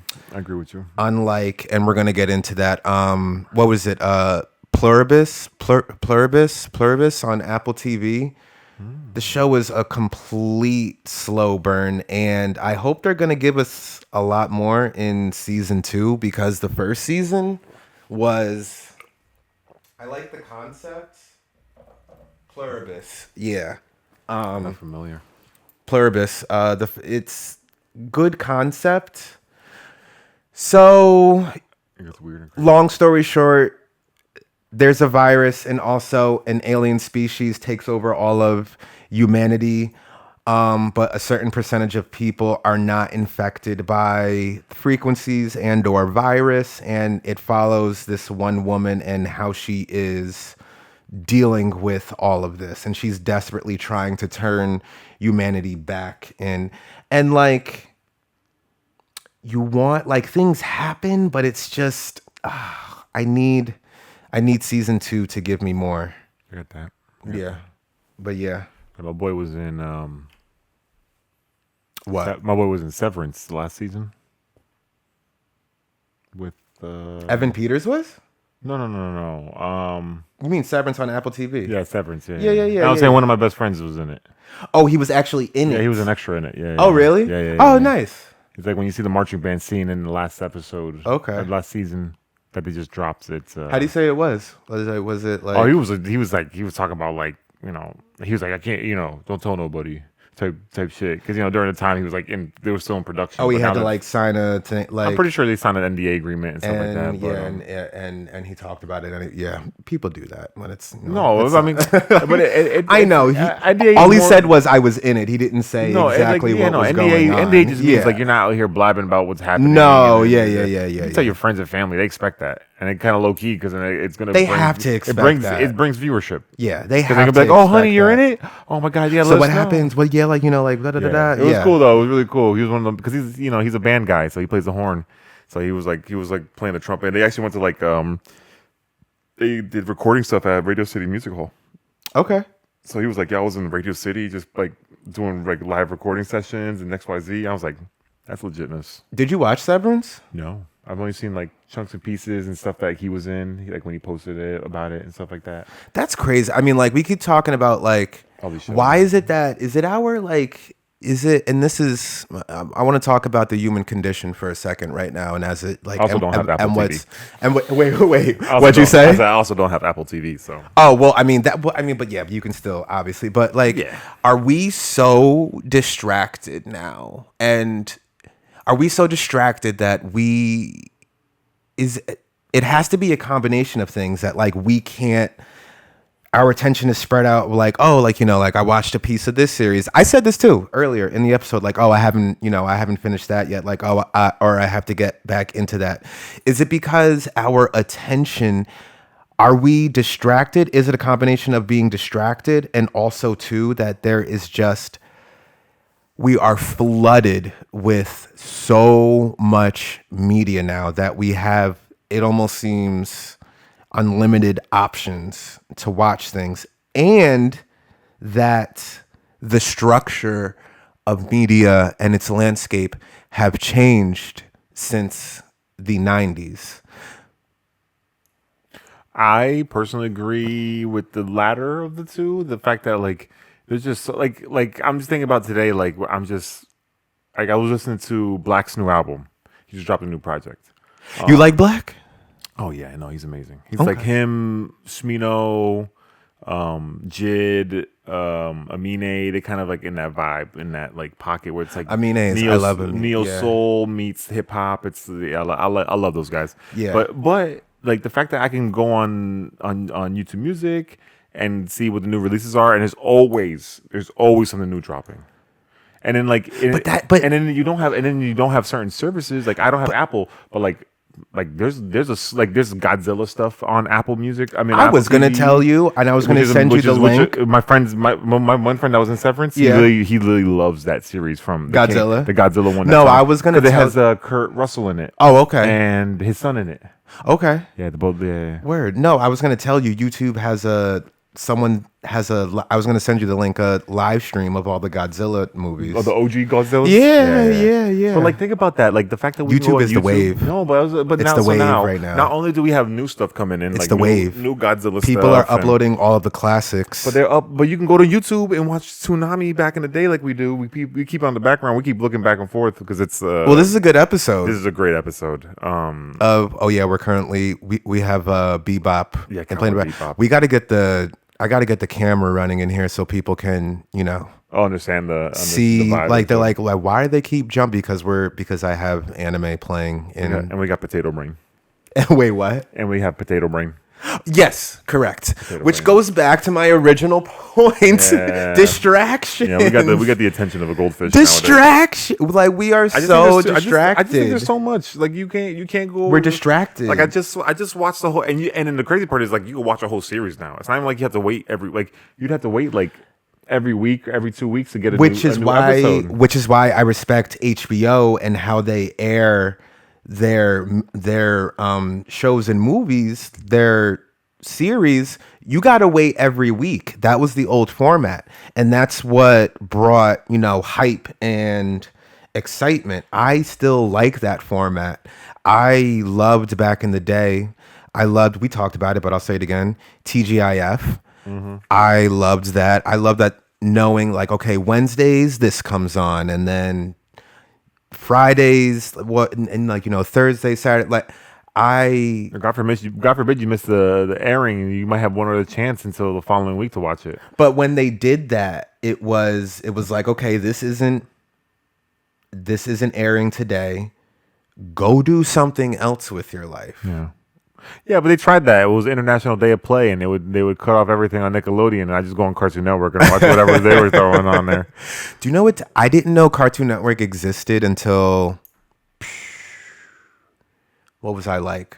Unlike, and we're gonna get into that. What was it? Pluribus on Apple TV. The show was a complete slow burn, and I hope they're gonna give us a lot more in season 2 because the first season was. I like the concept. Pluribus, yeah. Not familiar. Pluribus. It's good concept. So, I think it's weird. And crazy. long story short, there's a virus and also an alien species takes over all of humanity. But a certain percentage of people are not infected by frequencies and or virus. And it follows this one woman and how she is dealing with all of this. And she's desperately trying to turn humanity back. And like, you want, like, things happen, but it's just, I need season 2 to give me more. I got that. Yeah. But yeah. My boy was in What? my boy was in Severance last season. With Evan Peters was? No. You mean Severance on Apple TV? Yeah, Severance. Yeah. Yeah, I was yeah. saying one of my best friends was in it. Oh, he was actually in it. Yeah, he was an extra in it. Yeah. Oh, really? Yeah. Oh, nice. It's like when you see the marching band scene in the last episode. Okay. Last season that they just dropped. It's. How do you say it was? Was it like? Oh, he was talking about, like, he was like, I can't, don't tell nobody. type shit. Because during the time he was like they were still in production. Oh, he but had now to that- like sign a I'm pretty sure they signed an NDA agreement and stuff like that. and But, and he talked about it, and people do that when it's no, it's I mean, but I know. NDA All he more- said was I was in it. He didn't say no, exactly what was NDA, going on. NDA just means like you're not out here blabbing about what's happening. No, and- yeah. You tell your friends and family, they expect that, and it kind of low key because it's gonna. They have to expect that. It brings viewership. Yeah, they Because have they're to gonna be like, "Oh, honey, expect you're in that. it. Oh my god, yeah." So let what us know." happens? Well, yeah, like like da da da da. It was cool though. It was really cool. He was one of them because he's a band guy, so he plays the horn. So he was like playing the trumpet. And they actually went to like they did recording stuff at Radio City Music Hall. Okay. So he was like, "Yeah, I was in Radio City, just like doing like live recording sessions and XYZ." I was like, "That's legitness." Did you watch Severance? No, I've only seen like chunks and pieces and stuff that he was in, like when he posted it about it and stuff like that. That's crazy. I mean, like we keep talking about like All these shows. why is it that is it our like is it and this is I want to talk about the human condition for a second right now and as it like I also and, don't have and, Apple and TV. what's and wait I also what'd you don't- say? I also don't have Apple TV, so Oh well, I mean but yeah, you can still obviously, but like, Yeah. are we so distracted now? And are we so distracted that it has to be a combination of things that like we can't. Our attention is spread out. Like, oh, like like I watched a piece of this series. I said this too earlier in the episode. Like, oh, I haven't finished that yet. Like, oh, or I have to get back into that. Is it because our attention? Are we distracted? Is it a combination of being distracted and also too that there is just we are flooded with so much media now that we have it almost seems unlimited options to watch things, and that the structure of media and its landscape have changed since the 90s. I personally agree with the latter of the two. The fact that like there's just like I'm just thinking about today. Like I'm just like I was listening to Black's new album. He just dropped a new project. You like Black? Oh yeah, no, he's amazing. He's like him, Smino, Jid, Amine. They kind of like in that vibe, in that like pocket where it's like Amine I love him. Neo Yeah. soul meets hip hop. It's I love those guys. Yeah. But like the fact that I can go on YouTube Music and see what the new releases are, and there's always something new dropping. And then like, and then you don't have certain services. Like I don't have Apple, but like there's Godzilla stuff on Apple Music. I mean, I Apple was gonna TV, tell you, and I was gonna send you the link. My one friend that was in Severance, Yeah. he really loves that series from Godzilla? the Godzilla one. No, that's on- I was gonna 'cause it tell- has Kurt Russell in it. Oh, okay. And his son in it. Okay. Yeah, the both. Yeah. Word. No, I was gonna tell you. YouTube has I was gonna send you the link. A live stream of all the Godzilla movies. Oh, the OG Godzilla. Yeah. But like, think about that. Like the fact that we YouTube go on is the wave. No, but It's now, the so wave now, right now. Not only do we have new stuff coming in, It's like the new, wave. new Godzilla. People are stuff and- uploading all of the classics. But they're up. But you can go to YouTube and watch Tsunami back in the day, like we do. We keep on the background. We keep looking back and forth because it's. Well, this is a good episode. This is a great episode. We're currently we have Bebop. Yeah, and playing Cowboy about. Bebop. I got to get the camera running in here so people can I'll understand the see the vibe like and they're stuff. like why do they keep jumping because I have anime playing in. And we got Potato Brain. Wait, what? And we have Potato Brain. Yes, correct. Which Brain. goes back to my original point. Yeah. Distraction. Yeah, we got the attention of a goldfish. Distraction. Like we are so distracted. I just think there's so much. Like you can't go. We're distracted. Like I just watched the whole and then the crazy part is like you can watch a whole series now. It's not even like you have to wait you'd have to wait like every week, every 2 weeks to get a new episode. Which is why I respect HBO and how they air their shows and movies, their series. You got to wait every week. That was the old format, and that's what brought hype and excitement. I still like that format. I loved back in the day. We talked about it, but I'll say it again. TGIF. Mm-hmm. I loved that. I love that knowing like, okay, Wednesdays this comes on, and then Fridays and Thursday, Saturday. Like God forbid you miss the airing. You might have one other chance until the following week to watch it. but when they did that, it was like, okay, this isn't airing today. Go do something else with your life. Yeah. Yeah, but they tried that. It was International Day of Play, and they would cut off everything on Nickelodeon, and I just go on Cartoon Network and watch whatever they were throwing on there. Do you know what? I didn't know Cartoon Network existed until, what was I, like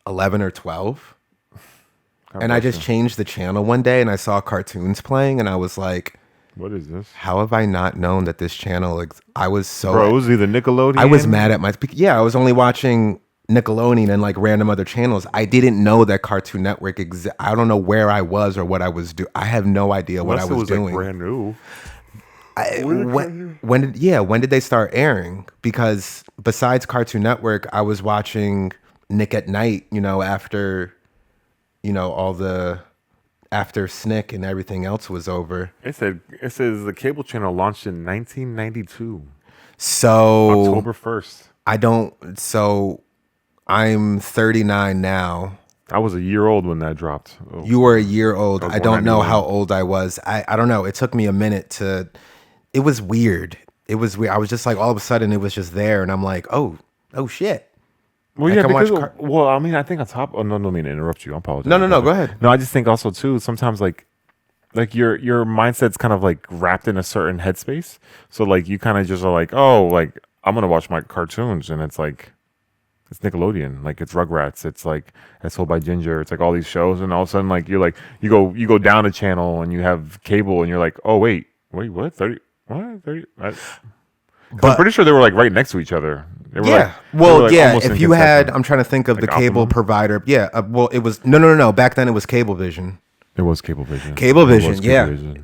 11 or 12? And I just changed the channel one day and I saw cartoons playing and I was like, what is this? how have I not known that this channel I was so Bro, it was either Nickelodeon. I was mad at I was only watching Nickelodeon and like random other channels. I didn't know that Cartoon Network I don't know where I was or what I was doing. I have no idea what I was doing. Like brand new. When did they start airing? Because besides Cartoon Network, I was watching Nick at Night, after after Snick and everything else was over. It says the cable channel launched in 1992. So October 1st. I'm 39 now. I was a year old when that dropped. Oh. You were a year old. I don't know 91. how old I was. I don't know. It took me a minute it was weird. I was just like, all of a sudden it was just there and I'm like, oh shit. Well, yeah, because I mean, I think on top. Oh, no, I mean to interrupt you. I apologize. No, go ahead. No, I just think also too. Sometimes like your mindset's kind of like wrapped in a certain headspace. So like you kind of just are like, oh, like I'm gonna watch my cartoons, and it's like it's Nickelodeon, like it's Rugrats, it's like That's Sold by Ginger, it's like all these shows, and all of a sudden like you're like you go down a channel and you have cable, and you're like, oh wait, what 30? What 30? But I'm pretty sure they were like right next to each other. They were yeah. If you had, I'm trying to think of like the cable provider. Yeah. It was no. Back then it was Cablevision. It was Cablevision.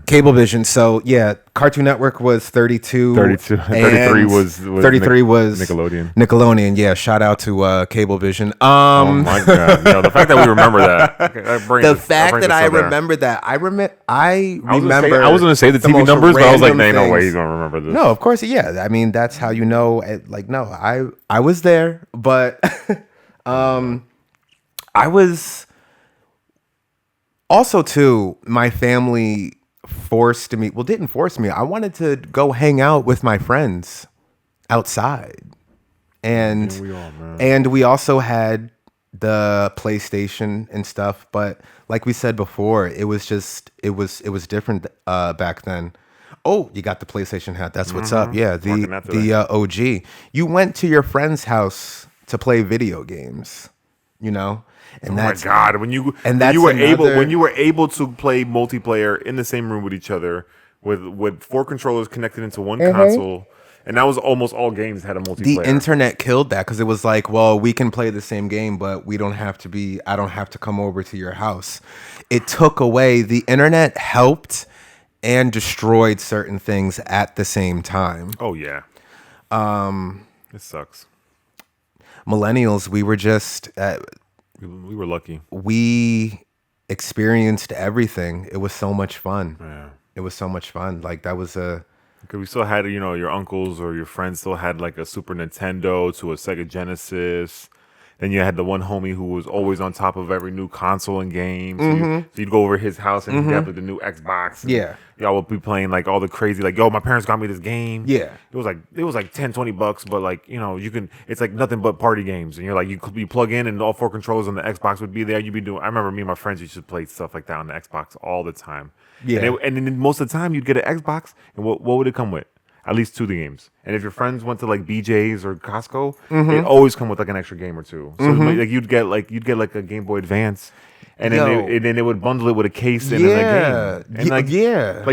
Cablevision. So yeah, Cartoon Network was 32. 33 was 33 was Nickelodeon. Yeah, shout out to Cablevision. Oh my god! The fact that we remember that. I remember that. I remember. I was going to say the TV numbers, but I was like, no way, he's going to remember this. No, of course, yeah. I mean, that's how you know. I was there, but I was. Also, too, my family didn't force me. I wanted to go hang out with my friends outside. And we also had the PlayStation and stuff. But like we said before, it was different back then. Oh, you got the PlayStation hat. That's what's up. Yeah, the OG. You went to your friend's house to play video games, And my God! When you were able to play multiplayer in the same room with each other with 4 controllers connected into one console, and that was almost all games had a multiplayer. The internet killed that because it was like, well, we can play the same game, but I don't have to come over to your house. It took away. The internet helped and destroyed certain things at the same time. Oh yeah. It sucks. Millennials, we were just. We were lucky. We experienced everything. It was so much fun. Yeah. It was so much fun. Like that was because we still had, your uncles or your friends still had like a Super Nintendo to a Sega Genesis. Then you had the one homie who was always on top of every new console and game. So, you'd go over to his house and he'd have like the new Xbox. And y'all would be playing like all the crazy, like, yo, my parents got me this game. Yeah. It was like $10-$20, but like, it's like nothing but party games. And you're like, you plug in and all 4 controllers on the Xbox would be there. You'd be doing, I remember me and my friends used to play stuff like that on the Xbox all the time. Yeah. And then most of the time you'd get an Xbox, and what would it come with? At least 2 of the games. And if your friends went to like BJ's or Costco, it always come with like an extra game or 2. So like you'd get like a Game Boy Advance, and then they would bundle it with a case and a game. And like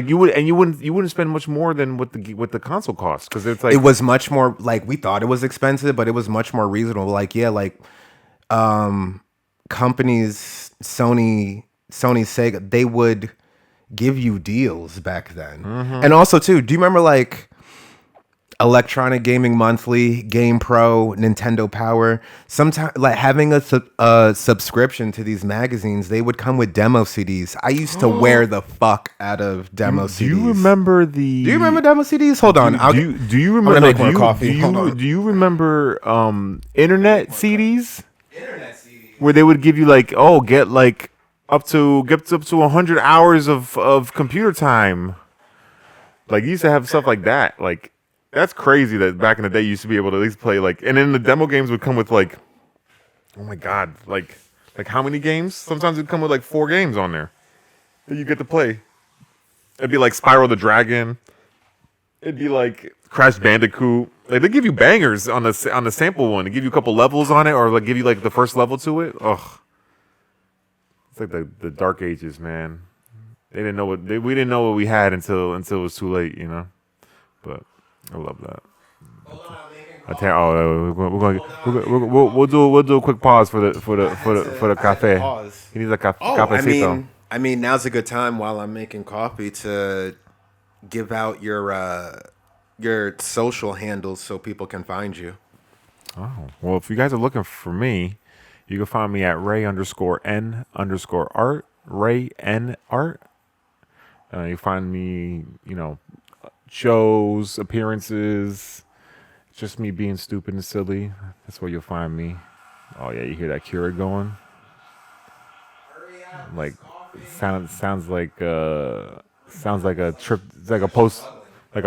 you wouldn't spend much more than what the console costs, because it's like it was much more, like, we thought it was expensive, but it was much more reasonable. Like companies, Sony, Sega, they would give you deals back then. And also too, do you remember like Electronic Gaming Monthly, Game Pro, Nintendo Power? Sometimes, like, having a subscription to these magazines, they would come with demo CDs. I used to wear the fuck out of demo CDs. Do you remember demo CDs? Hold on. Do you remember? I'm gonna make more coffee. Hold on. Do you remember internet CDs? Where they would give you like, get up to 100 hours of computer time. Like you used to have stuff like that. Like that's crazy that back in the day you used to be able to at least play like, and then the demo games would come with like, oh my god, like how many games? Sometimes it'd come with like 4 games on there that you get to play. It'd be like Spyro the Dragon. It'd be like Crash Bandicoot. Like they give you bangers on the sample one. They give you a couple levels on it, or like give you like the first level to it. Ugh, it's like the dark ages, man. They didn't know we didn't know what we had until it was too late, you know. But I love that. I tell you, we'll do a quick pause for the cafe. He needs a cafecito. I mean, now's a good time while I'm making coffee to give out your social handles so people can find you. Oh, well, if you guys are looking for me, you can find me at Ray_N_art, Ray N Art. You find me, shows, appearances, just me being stupid and silly. That's where you'll find me. Oh yeah, you hear that Keurig going? Like, sounds like a trip. It's like a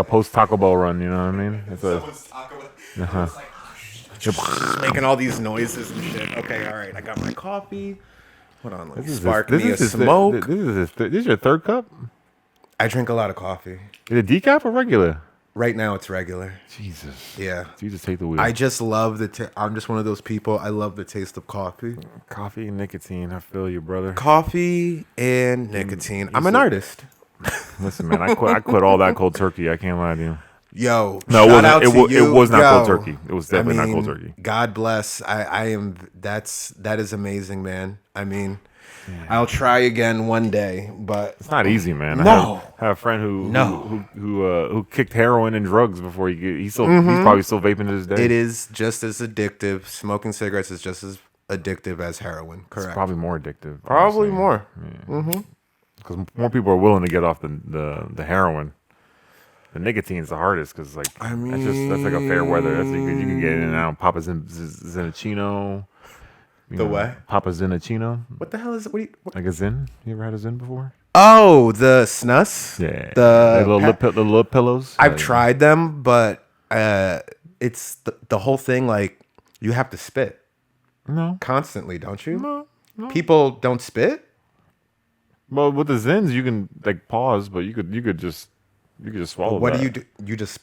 post Taco Bell run. You know what I mean? It's a. Just making all these noises and shit. Okay, all right. I got my coffee. Hold on, let me spark me a smoke. This is your third cup? I drink a lot of coffee. Is it decaf or regular? Right now, it's regular. Jesus. Yeah. Jesus, take the wheel. I just love I'm just one of those people. I love the taste of coffee. Coffee and nicotine. I feel you, brother. Coffee and nicotine. I'm an artist. Listen, man, I quit all that cold turkey. I can't lie to you. Yo, no, it was not cold turkey. It was definitely not cold turkey. God bless. That is amazing, man. I mean, I'll try again one day, but it's not easy, man. No. I have a friend who kicked heroin and drugs before he's probably still vaping to this day. It is just as addictive. Smoking cigarettes is just as addictive as heroin. Correct. It's probably more addictive. Probably more. Because more people are willing to get off the heroin. The nicotine's the hardest because that's like a fair weather. That's you can get in and out. Papa Zinachino. What? Papa Zinachino. What the hell is it? Like a Zin? You ever had a Zin before? Oh, the snus. Yeah. The little pillows. I've tried them, but it's the whole thing. Like you have to spit. No. Constantly, don't you? No. People don't spit. Well, with the Zins, you can like pause, but you could just swallow. What do you do?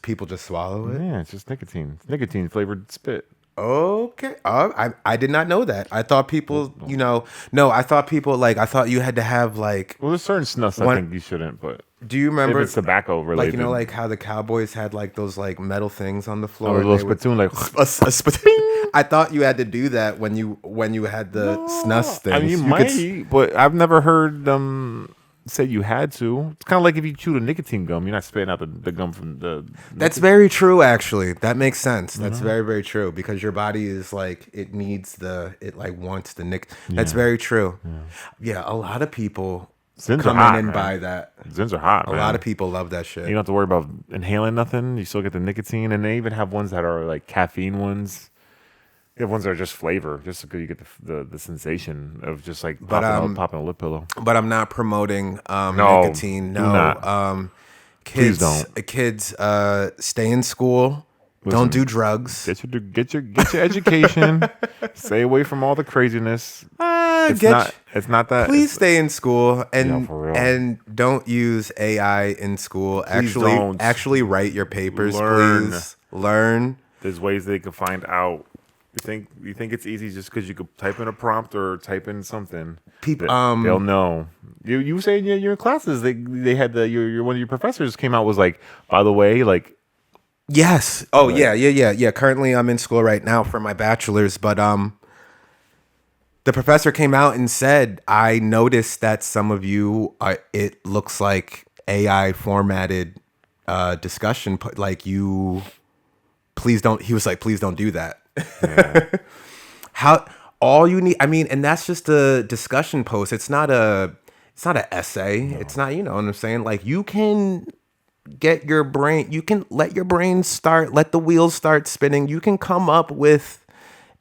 People just swallow it? Yeah, it's just nicotine. It's nicotine flavored spit. Okay. I did not know that. I thought people, I thought people I thought you had to have like. Well, there's certain snuffs I think you shouldn't, but. Do you remember? If it's tobacco related. Like how the Cowboys had like those like metal things on the floor. Oh, a little spittoon, like. A spittoon. I thought you had to do that when you had the snus thing. I mean, you might, but I've never heard them say you had to. It's kind of like if you chewed a nicotine gum, you're not spitting out the gum from the. That's very true, actually. That makes sense. That's very, very true because your body is like it wants the nic. That's very true. Yeah, a lot of people Zins come are hot, in and man. buy that. Zins are hot. A lot of people love that shit. You don't have to worry about inhaling nothing. You still get the nicotine, and they even have ones that are like caffeine ones. You have ones that are just flavor, just so you get the sensation of just like popping a lip pillow. But I'm not promoting nicotine. No, do not. Kids, Please don't. Kids, stay in school. Listen, don't do drugs. Get your education. Stay away from all the craziness. It's not that. Please stay in school and for real. and don't use AI in school. Don't. Actually write your papers. Learn. Please learn. There's ways they can find out. You think it's easy just because you could type in a prompt or type in something? People, they'll know. You say in your classes they had your one of your professors came out was like, by the way, like. Yes. Oh yeah. Currently, I'm in school right now for my bachelor's, but the professor came out and said, "I noticed that some of you, it looks like AI formatted discussion. Like you, please don't." He was like, "Please don't do that." Yeah. How all you need? I mean, and that's just a discussion post. It's not an essay. No. It's not. You know what I'm saying? Like you can. Let your brain let the wheels start spinning. You can come up with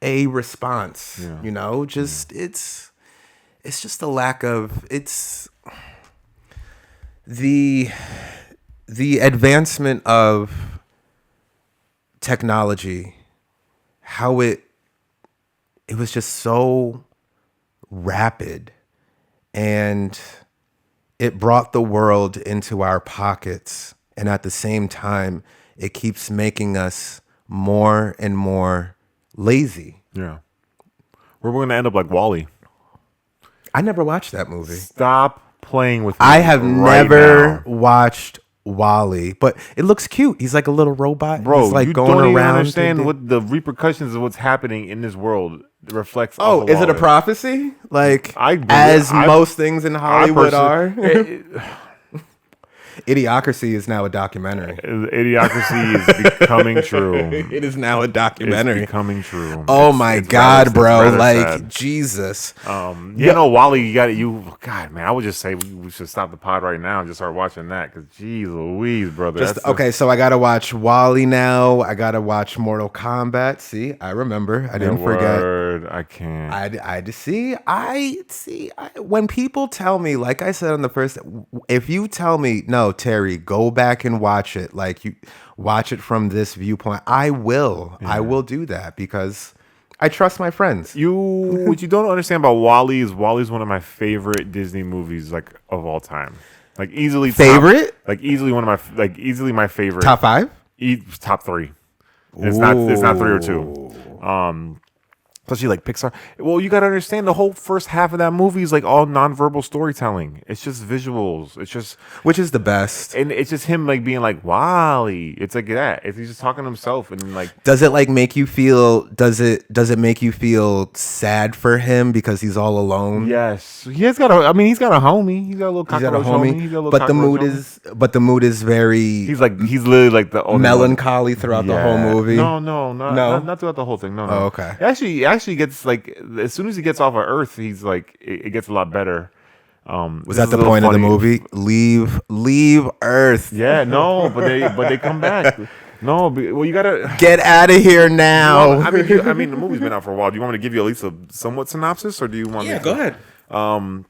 a response. Yeah. It's just a lack of the advancement of technology, how it was just so rapid, and it brought the world into our pockets, and at the same time it keeps making us more and more lazy. Yeah. We're going to end up like Wall-E. I never watched that movie. Stop playing with me. I have right never now. watched Wall-E, but it looks cute. He's like a little robot. Bro, he's like you going don't even around. understand what the repercussions of what's happening in this world reflects. Oh, off of is it a Wall-E. prophecy? Like I believe- as I- most things in Hollywood are. It- Idiocracy is now a documentary. Idiocracy is becoming true. It is now a It's documentary. becoming true. Oh It's- my it's God, rather- bro! it's rather Like sad. Jesus. You know, Wall-E, God, man, I would just say we should stop the pod right now and just start watching that because, geez Louise, brother. Just that's okay, so I gotta watch Wall-E now. I gotta watch Mortal Kombat. See, I remember. I didn't forget. Word, I can't. I just see. When people tell me, like I said on the first, if you tell me, no, Terry, go back and watch it. Like you watch it from this viewpoint. I will. I will do that because I trust my friends. What you don't understand about Wall-E is Wall-E's one of my favorite Disney movies, like of all time. Like easily Favorite? easily one of my easily my favorite. Top 5? Top 3. It's not 3 or 2. Especially like Pixar. Well, you got to understand the whole first half of that movie is like all nonverbal storytelling. It's just visuals. It's just Which is the best? and it's just him like being like Wall-E. It's like that. He's just talking to himself and like Does it like make you feel? Does it make you feel sad for him because he's all alone? yes, he's got a homie. He's got a little He's got a cockroach homie, He's got a little but the mood cockroach homie. is very He's literally like the only melancholy throughout the whole Yeah. movie. No, No? not throughout the whole thing. No, no. Oh, okay. It actually gets like as soon as he gets off of Earth, he's like it gets a lot better. Was this that is the a little point of the funny. movie? Leave Earth. Yeah, no, but they come back. No, well you gotta. Get out of here now. I mean, the movie's been out for a while. Do you want me to give you at least a somewhat synopsis, or do you want? Yeah, me go to- ahead.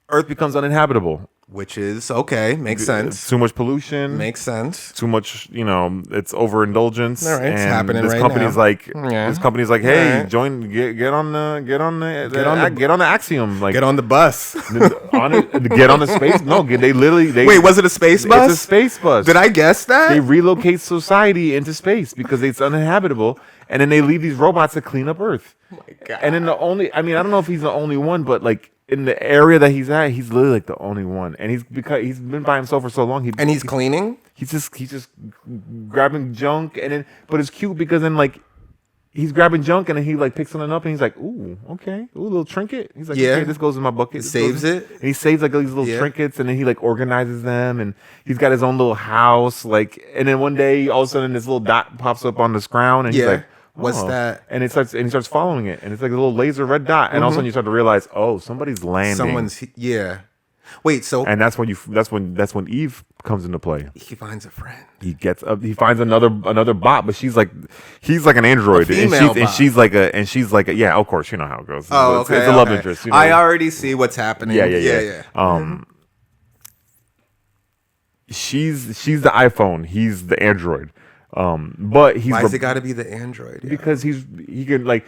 Earth becomes uninhabitable. Which is okay. Makes sense. Too much pollution. Makes sense. Too much, it's overindulgence. All right, it's and happening this right company's now. like, Yeah. this company's like, hey, All right. join, get on the Axiom, like Get on the bus. get on the space. No, they Wait, was it a space bus? It's a space bus. Did I guess that? They relocate society into space because it's uninhabitable, and then they leave these robots to clean up Earth. Oh my God. And then I don't know if he's the only one, but like in the area that he's at, he's literally like the only one, and he's been by himself for so long. And he's cleaning? He's just grabbing junk, and then but it's cute because then like he's grabbing junk and then he like picks something up and he's like, ooh, okay, ooh, a little trinket. He's like, Yeah. okay, this goes in my bucket. This Saves goes in-" it? And he saves like these little Yeah. trinkets and then he like organizes them and he's got his own little house. Like, and then one day all of a sudden this little dot pops up on this ground and he's Yeah. like, What's oh. that? And he starts following it and it's like a little laser red dot and all of a sudden you start to realize, oh, somebody's landing. Yeah. Wait, so And that's when Eve comes into play. he finds a friend. He gets up. He finds another bot, but he's like an android, A and female she's bot. like a yeah. Of course, you know how it goes. Oh, It's okay. a love okay. interest. You know? I already see what's happening. yeah. She's the iPhone. He's the Android. But he's Why has it got to be the android? Yeah. because he can like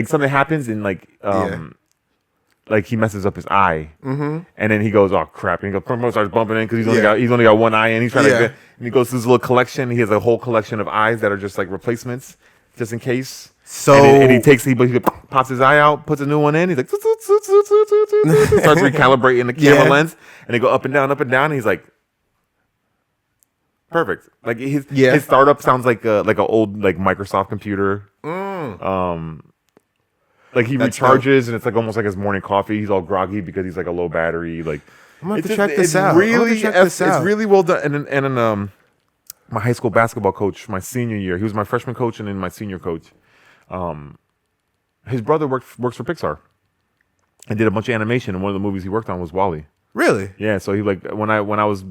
something happens and like he messes up his eye, and then he goes, "Oh crap!" And he goes, starts bumping in because he's only got one eye, and he's trying Yeah. to. And he goes to his little collection. He has a whole collection of eyes that are just like replacements, just in case. So- and he pops his eye out, puts a new one in. He's like, starts recalibrating the camera Yeah. lens, and they go up and down, and he's like. Perfect. Like his Yeah. startup sounds like a old like Microsoft computer. Like he That's recharges and it's like almost like his morning coffee. He's all groggy because he's like a low battery. Like I'm gonna have it's to just- check this it's out. I'm gonna have to Really, check this it's out. really well done. And then my high school basketball coach, my senior year, he was my freshman coach and then my senior coach. His brother works for Pixar and did a bunch of animation. And one of the movies he worked on was Wall-E. Really? Yeah, so he like when I was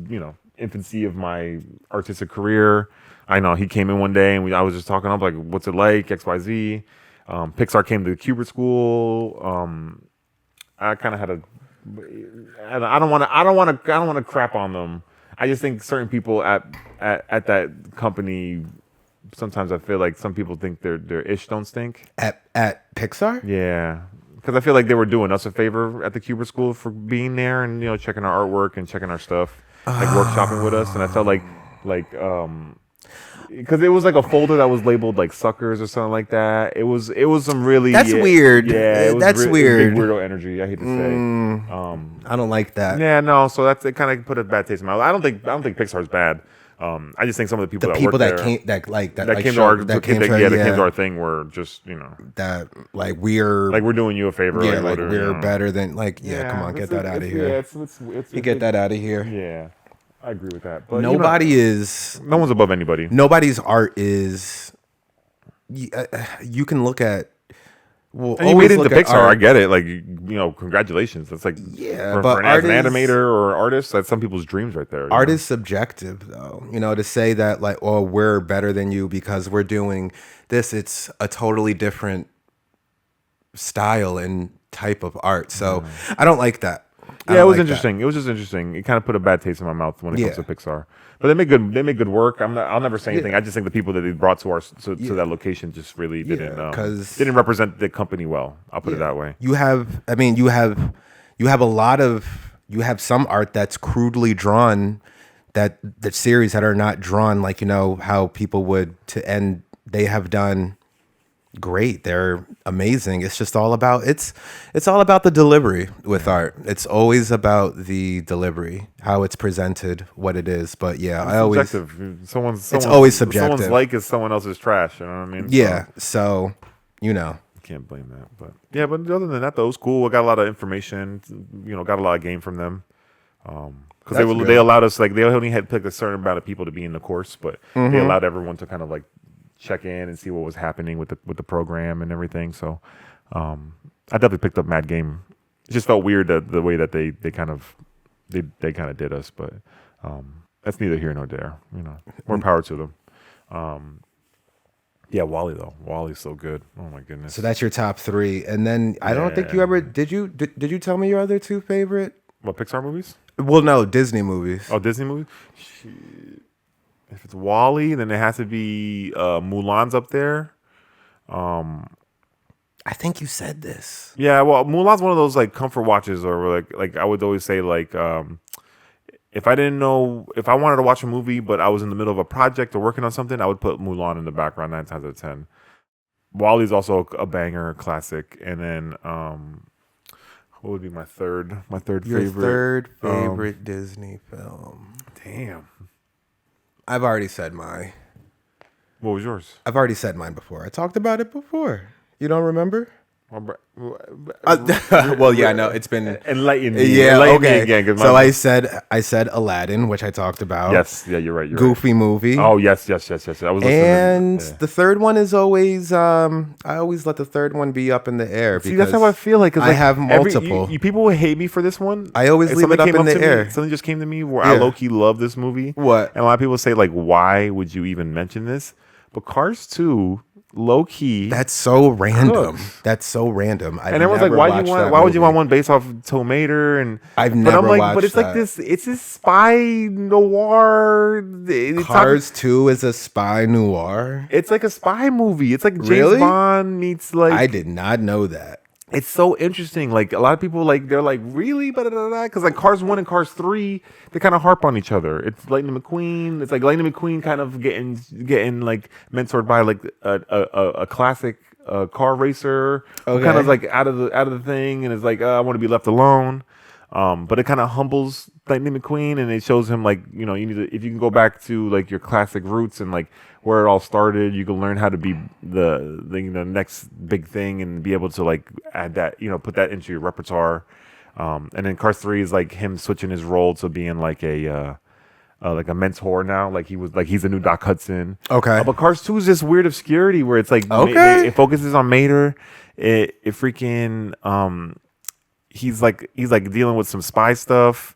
infancy of my artistic career, I know he came in one day and I was just talking up like, what's it like XYZ. Pixar came to the Kubert School. I kind of had I don't want to crap on them. I just think certain people at that company. Sometimes I feel like some people think their ish don't stink. At Pixar? Yeah, because I feel like they were doing us a favor at the Cuber School for being there and checking our artwork and checking our stuff, like workshopping with us. And I felt like because it was like a folder that was labeled like suckers or something like that. It was some really That's weird. Yeah, it was That's it was weird. big weirdo energy. I hate to say. I don't like that. Yeah, no. So it kind of put a bad taste in my mouth. I don't think Pixar's bad. I just think some of the people The people that that work came that came to our thing were just that like we're like we're doing you a favor. yeah, like like we're better than like come on, get that out of here. You get that out of here. Yeah, I agree with that. But Nobody is. No one's above anybody. Nobody's art is. You can look at. Well, and you made it into Pixar. I get it. Like congratulations. That's like but as an animator or artist, that's some people's dreams right there. Art is subjective, though. To say that like, oh, we're better than you because we're doing this. It's a totally different style and type of art. So I don't like that. Yeah, it was interesting. It was just interesting. It kind of put a bad taste in my mouth when it comes to Pixar. But they made good work. I'll never say anything. I just think the people that they brought to that location just really didn't represent the company well. I'll put it that way. You have some art that's crudely drawn, that series that are not drawn like how people would and they have done great. They're amazing. It's just all about it's all about the delivery with art. It's always about the delivery, how it's presented, what it is. But it's always subjective. Someone's like is someone else's trash. You know what I mean? Yeah. So can't blame that. But yeah, but other than that, though, it was cool. I got a lot of information. Got a lot of game from them. Because they allowed us they only had picked a certain amount of people to be in the course, but they allowed everyone to kind of like check in and see what was happening with the program and everything. So I definitely picked up mad game. It just felt weird the way that they kind of did us, but that's neither here nor there. More power to them. Yeah, Wall-E though. Wall-E's so good. Oh my goodness. So that's your top 3, and then I don't think you ever did you tell me your other 2 favorite? What, Pixar movies? Well, no, Disney movies. Oh, Disney movies. Shit. If it's Wall-E, then it has to be Mulan's up there. I think you said this. Yeah, well, Mulan's one of those like comfort watches, or like I would always say like if I didn't know if I wanted to watch a movie, but I was in the middle of a project or working on something, I would put Mulan in the background 9 times out of 10. Wall-E's also a banger, classic, and then what would be my third favorite? Your third favorite Disney film. Damn. I've already said mine. What was yours? I've already said mine before. I talked about it before. You don't remember? Well, yeah, I know it's been enlighten me. Yeah, enlighten okay. Me again, so I said Aladdin, which I talked about. Yes, yeah, you're right. Goofy movie. Oh, yes. I was listening. And the third one is always. I always let the third one be up in the air. See, that's how I feel like. I have multiple. People would hate me for this one. I always leave it up in the air. Something just came to me where I low key love this movie. What? And a lot of people say like, why would you even mention this? But Cars 2. Low key. That's so random. That's so random. And everyone's like, why would you want one based off Tomater? And I've never watched but it's that. like this. It's this spy noir. Cars 2 is a spy noir. It's like a spy movie. It's like James Really? Bond meets like. I did not know that. It's so interesting. Like a lot of people, like they're like, really, because like Cars 1 and Cars 3, they kind of harp on each other. It's Lightning McQueen. It's like Lightning McQueen kind of getting like mentored by like a classic car racer, who kind of like out of the thing, and it's like I want to be left alone. But it kind of humbles Lightning McQueen, and it shows him like you need to, if you can go back to like your classic roots and like where it all started, you can learn how to be the next big thing and be able to like add that, put that into your repertoire. And then Cars 3 is like him switching his role to being like a mentor now, like he's a new Doc Hudson. Okay. But Cars 2 is this weird obscurity where it's like it focuses on Mater. It freaking he's like dealing with some spy stuff.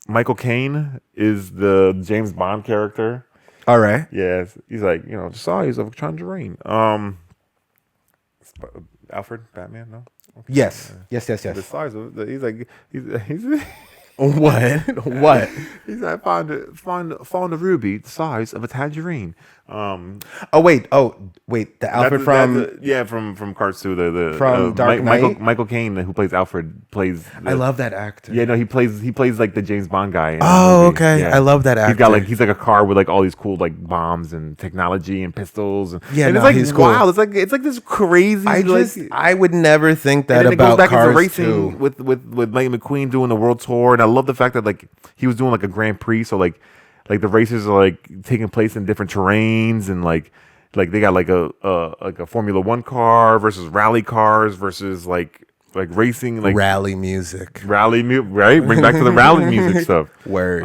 Michael Caine is the James Bond character. All right. Yeah, he's like, just saw he's of Tangerine. Alfred, Batman, no? Yes. Yes. Yes. The Yes. size of he's like he's What? What? he's like found a ruby the size of a tangerine. Oh wait. The Alfred from Cars 2. The from Dark Knight? Michael Caine, who plays Alfred, plays. I love that actor. Yeah, no, he plays like the James Bond guy. In that Oh, movie. okay. Yeah. I love that actor. He's like a car with like all these cool like bombs and technology and pistols. And, Yeah, and no, it's like he's cool. wow. It's like this crazy. I would never think that and then about it goes back Cars into racing 2. with Lightning McQueen doing the world tour, and I love the fact that like he was doing like a Grand Prix, so like the races are like taking place in different terrains, and like they got like a Formula One car versus rally cars versus like racing like Rally music. right? Bring back to the rally music stuff. Word.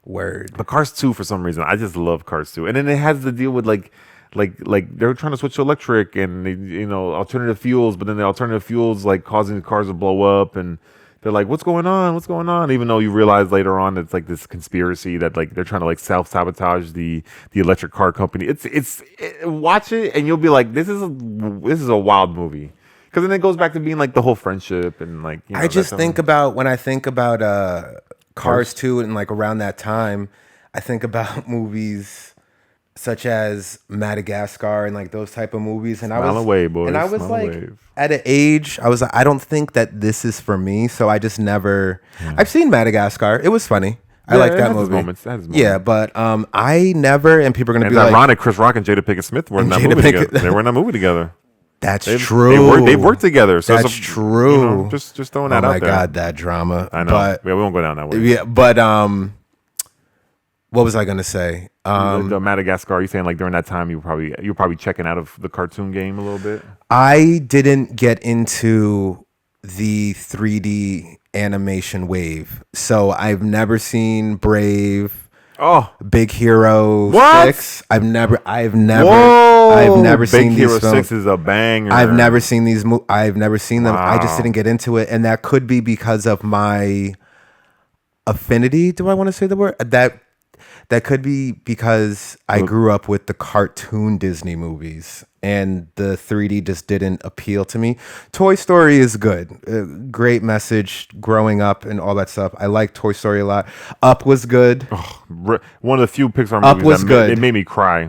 Word. But Cars 2 for some reason, I just love Cars 2, and then it has to deal with like they're trying to switch to electric and they, alternative fuels, but then the alternative fuels like causing the cars to blow up, and they're like, what's going on? Even though you realize later on it's like this conspiracy that like they're trying to like self-sabotage the electric car company. Watch it and you'll be like, this is a wild movie. Because then it goes back to being like the whole friendship and like I just think about when I think about Cars 2 and like around that time, I think about movies such as Madagascar and like those type of movies, and Smile away, boys. and I was Smile like, away. at an age, I was like, I don't think that this is for me, so I just never. I've seen Madagascar; it was funny. I like it that has its movie. moments, it has its Yeah, but I never, and people are gonna And be it's like, ironic, Chris Rock and Jada Pinkett Smith were in that Jada movie Pinkett- together. They were in that movie together. "That's They've- true. They've worked together. So That's true. just throwing Oh that out my there. god, that drama. I know. But Yeah, we won't go down that way. yeah, but what was I gonna say? The Madagascar. You saying like during that time you were probably checking out of the cartoon game a little bit? I didn't get into the 3D animation wave, so I've never seen Brave, Oh, Big Hero What? 6. I've never whoa! seen Big these Hero films. 6 is a banger. I've never seen these. I've never seen them. I just Wow. didn't get into it, and that could be because of my affinity. Do I want to say the word that could be because I grew up with the cartoon Disney movies, and the 3D just didn't appeal to me. Toy Story is good, great message growing up and all that stuff. I like Toy Story a lot. Up was good. One of the few Pixar Up movies was that good. It made me cry.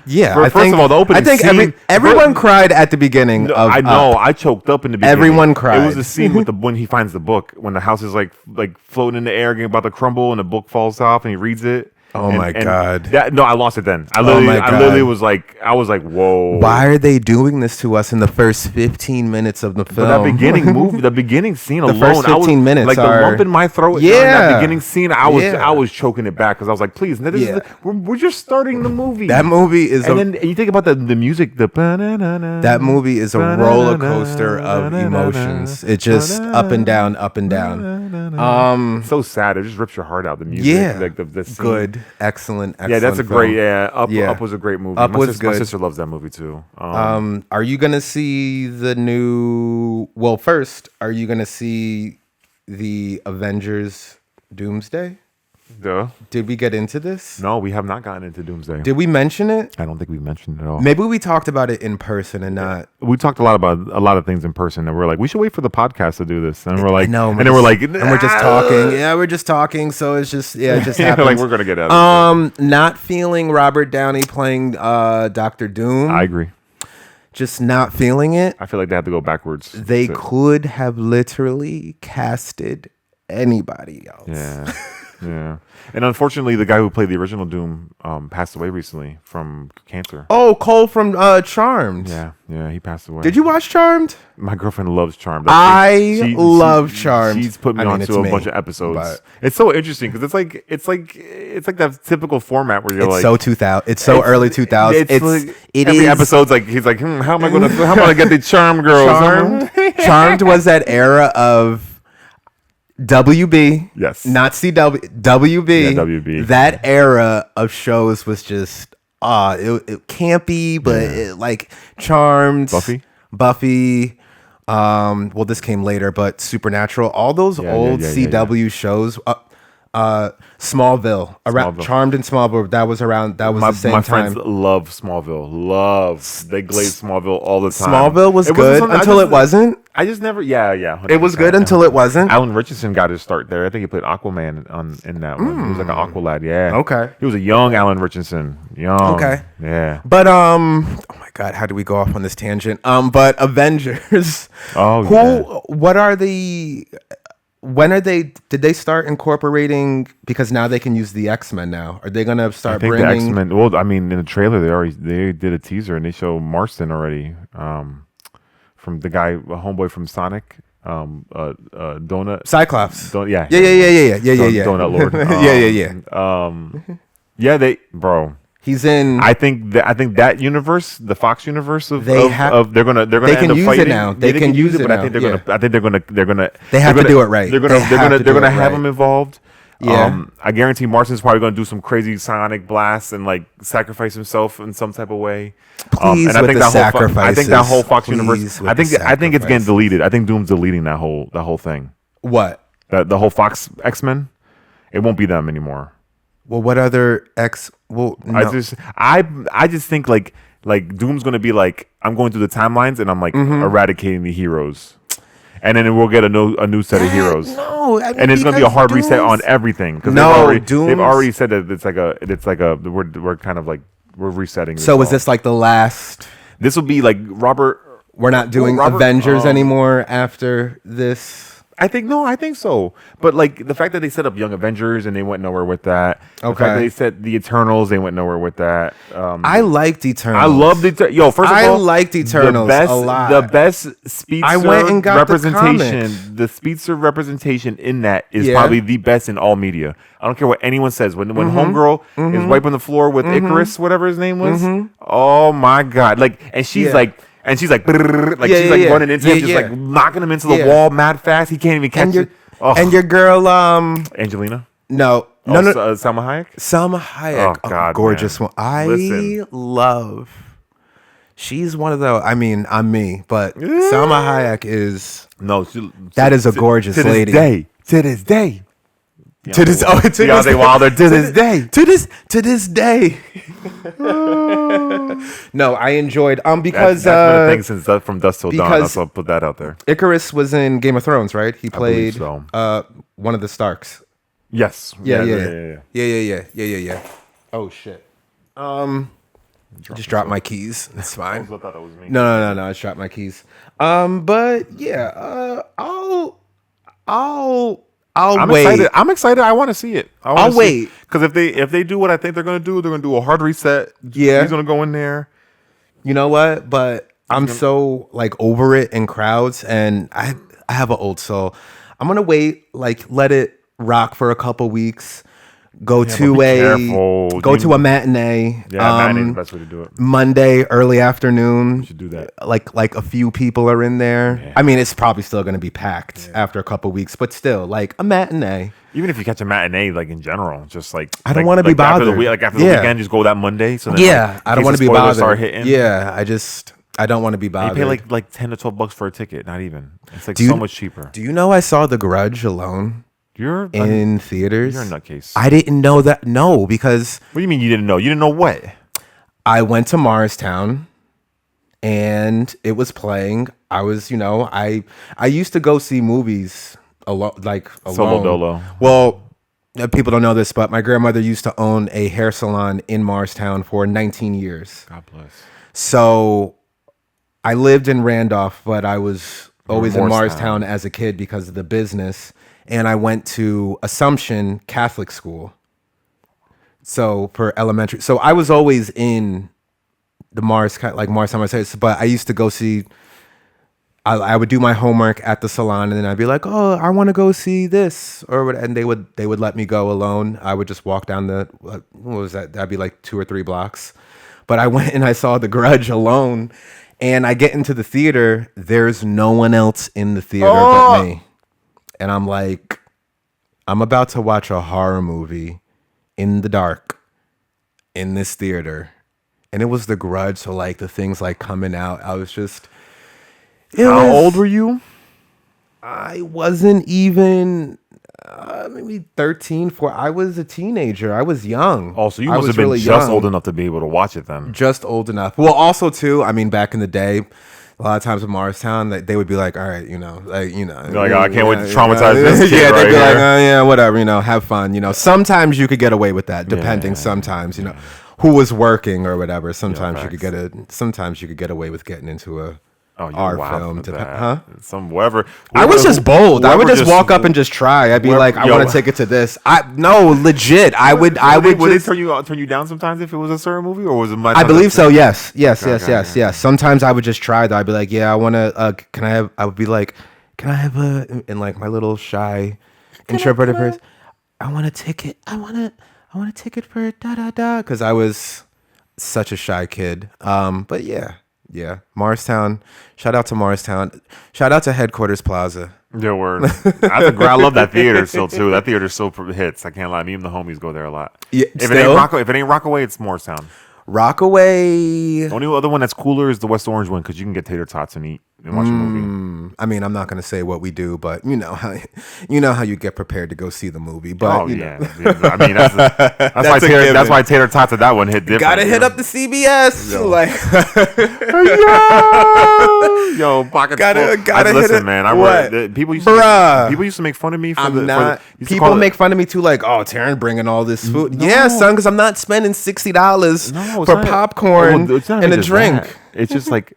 Yeah. First of all, the opening I think scene- everyone cried at the beginning. No, of I know. Up. I choked up in the beginning. Everyone It cried. was the scene with when he finds the book, when the house is like floating in the air, getting about to crumble, and the book falls off, and he reads it. Oh my God. No, I lost it then. I my God. literally was like, whoa. Why are they doing this to us in the first 15 minutes of the film? But that beginning movie, the beginning scene The alone, first 15 minutes like are- the lump in my throat. during Yeah. that beginning scene, I Yeah. was choking it back because I was like, please, this Yeah. we're just starting the movie. That movie is and you think about the music, that movie is a roller coaster of emotions. It just up and down, up and down. so sad. It just rips your heart out. The music, Yeah, like the scene. good, excellent. Yeah, that's a film. great. Yeah, Up Yeah. was a great movie. Up was My good. sister loves that movie too. Are you gonna see the new? Well, first, are you gonna see the Avengers Doomsday? Duh. Did we get into this? No, we have not gotten into Doomsday. Did we mention it? I don't think we mentioned it at all. Maybe we talked about it in person and not. We talked a lot about a lot of things in person, and we're like, we should wait for the podcast to do this. And we're like, No, and then we're like, and we're just talking. Yeah, we're just talking. So it's just, yeah, it just Yeah, happens. like we're gonna get out of Not feeling Robert Downey playing Doctor Doom. I agree. Just not feeling it. I feel like they have to go backwards. They to- could have literally casted anybody else. Yeah. Yeah. And unfortunately, the guy who played the original Doom passed away recently from cancer. Oh, Cole from Charmed. Yeah, he passed away. Did you watch Charmed? My girlfriend loves Charmed. I love Charmed. She's put me I mean, onto it's a me, bunch of episodes. but- It's so interesting because it's like that typical format where you're It's like so 2000. It's so early 2000s. It's like, it every is- episode's like he's like, how am I gonna get the Charmed girls? Charmed. Charmed was that era of WB. Yes. Not CW. WB. Yeah, WB. That era of shows was just it campy, but it, like Charmed, Buffy. Well, this came later, but Supernatural. All those old yeah. CW shows. Smallville. Around Smallville. Charmed and Smallville. That was My the same my time. friends love Smallville. They glaze Smallville all the time. Smallville was It wasn't good something- until it wasn't. I just never. Yeah. It was 100%. good until it wasn't. Alan Richardson got his start there. I think he played Aquaman in that one. He was like an Aqualad. Yeah. Okay. He was a young Alan Richardson. Young. Okay. Yeah. But oh my god, how do we go off on this tangent? But Avengers. Oh, What are the? When are they? Did they start incorporating? Because now they can use the X-Men. Now are they gonna I start think the bringing? X-Men. Well, I mean, in the trailer they did a teaser and they show Marston already. From the guy, a homeboy from Sonic. Donut. Cyclops. Yeah. Yeah. Donut Lord. Yeah. Bro. He's in. I think that universe, the Fox universe of They they're gonna they end can up use it fighting. now. Yeah, They can use it but I now. think they're Yeah. gonna They have to do it right. They're They have to gonna do it have right. him involved. Yeah. I guarantee Marston's probably gonna do some crazy sonic blasts and like sacrifice himself in some type of way. Please And I with think the I think that whole Fox sacrifices. universe. Please with I think the I think it's getting sacrifices. deleted. I think Doom's deleting that whole thing. What? The whole Fox X-Men. It won't be them anymore. Well, what other X? Well, no. I just think like Doom's gonna be like, I'm going through the timelines and I'm like eradicating the heroes, and then we'll get a new set of heroes. No, I mean, And it's gonna be a because hard reset on Doom's- everything because No, they've Doom's- already said that it's like a we're kind of like we're resetting. So is all. this like the last? This will be like Robert. We're not doing Robert- Avengers anymore after this. I think so. But like the fact that they set up Young Avengers and they went nowhere with that. The fact Okay. that they set the Eternals, they went nowhere with that. I liked Eternals. I love the first of I all, liked Eternals a lot. The best speedster I went and got the representation, comics. the speedster representation in that is Yeah. probably the best in all media. I don't care what anyone says. When Mm-hmm. Homegirl is wiping the floor with Icarus, whatever his name was, oh my god! Like, and she's Yeah. like. And she's like, like Yeah, she's yeah, like yeah. running into him, Yeah, just yeah. like knocking him into the Yeah. wall, mad fast. He can't even catch And your it. Oh, and your girl, Angelina, no, Salma Hayek. Salma Hayek, Oh, God, gorgeous man. one. I Listen. love. She's one of those. I mean, I'm me, but Salma Hayek is No, that is a gorgeous to lady. To this day. To this, to this Deontay Wilder to this day. to this day. No, I enjoyed because That's been a thing since from Dusk Till Dawn. because- So I'll put that out there. Icarus was in Game of Thrones, right? He believe played so. one of the Starks. Yes. Yeah. Oh shit. Just dropped my keys. That's fine. I thought that was me. No. I just dropped my keys. But yeah. I'll wait. Excited. I'm excited. I want to see it. I'll wait. Because if they do what I think they're gonna do, they're gonna do a hard reset. Yeah. He's gonna go in there. You know what? But I'm so like over it in crowds, and I have an old soul. I'm gonna wait, like let it rock for a couple weeks. Go to be a careful. a matinee. Yeah, matinee is the best way to do it. Monday early afternoon. You should do that. Like a few people are in there. Yeah. I mean, it's probably still gonna be packed after a couple weeks, but still, like a matinee. Even if you catch a matinee, like in general, just like I don't like- wanna be like after the bothered. week, like after the Yeah. weekend, just go that Monday. So then, Yeah, like, I in don't case want to the be spoilers bothered. Start hitting. Yeah, I don't want to be bothered. You pay like $10 to $12 for a ticket. Not even. It's like Do you- so much cheaper. Do you know I saw The Grudge alone You're in theaters? you're a nutcase. I didn't know that. No, because What do you mean you didn't know? You didn't know what? I went to Morristown and it was playing. I was, I used to go see movies alone. Solo dolo. Well, people don't know this, but my grandmother used to own a hair salon in Morristown for 19 years. God bless. So I lived in Randolph, but I was always in Morristown. Morristown as a kid because of the business. And I went to Assumption Catholic School. So for elementary. So I was always in the Morristown, but I used to go see, I would do my homework at the salon and then I'd be like, oh, I want to go see this or what, and they would let me go alone. I would just walk down what was that? That'd be like 2 or 3 blocks. But I went and I saw The Grudge alone, and I get into the theater. There's no one else in the theater but me. And I'm like, I'm about to watch a horror movie in the dark in this theater. And it was The Grudge, so like the things like coming out. I was just... How old were you? I wasn't even... maybe 13, 14. I was a teenager. I was young. Oh, so you I must was have been really just young. old enough to be able to watch it then. Just old enough. Well, also too, I mean, back in the day, a lot of times in Morristown, they would be like, "All right, You're like, oh, I can't wait to traumatize this kid yeah, right they'd be like, here. "Oh yeah, whatever, have fun." Sometimes you could get away with that, depending. Yeah, Sometimes, who was working or whatever. Sometimes you could facts. Sometimes you could get away with getting into a Oh, you're art wild film. for Dep- that. huh? Some whatever. I was just bold. I would whoever just walk up and just try. I'd be whoever- like, I yo. want to take it to this. No, legit. I would Would they just. turn you down sometimes if it was a certain movie, or was it my? I believe so. Yes. Yes. Okay, Yes. okay, Yes. okay. Yes. Sometimes I would just try though. I'd be like, yeah, I want to. Can I have? I would be like, can I have in like my little shy interpreter voice. I want a ticket. I want a ticket for da da da. Because I was such a shy kid. But yeah. Yeah. Morristown. Shout out to Morristown. Shout out to Headquarters Plaza. Yeah, word. I love that theater still too. That theater still hits. I can't lie. Me and the homies go there a lot. Yeah, if it still? ain't Rockaway, it's Morristown. Rockaway. The only other one that's cooler is the West Orange one because you can get tater tots and eat and watch a movie. I mean, I'm not gonna say what we do, but you know how you get prepared to go see the movie. But Oh you yeah. know. I mean That's a given. that's why tater tots at that one hit different. Gotta you hit know? up the CBS. Yo. Like, Yo, pockets Gotta- full. gotta hit listen, it. man. What? People used Bruh. people used to make fun of me for I'm the. not. used to People call it- make fun of me too. Like, oh, Taryn bringing all this food. Yeah, son, because I'm not spending $60 No, it's for not- popcorn well, it's not and a even just drink. that. It's just like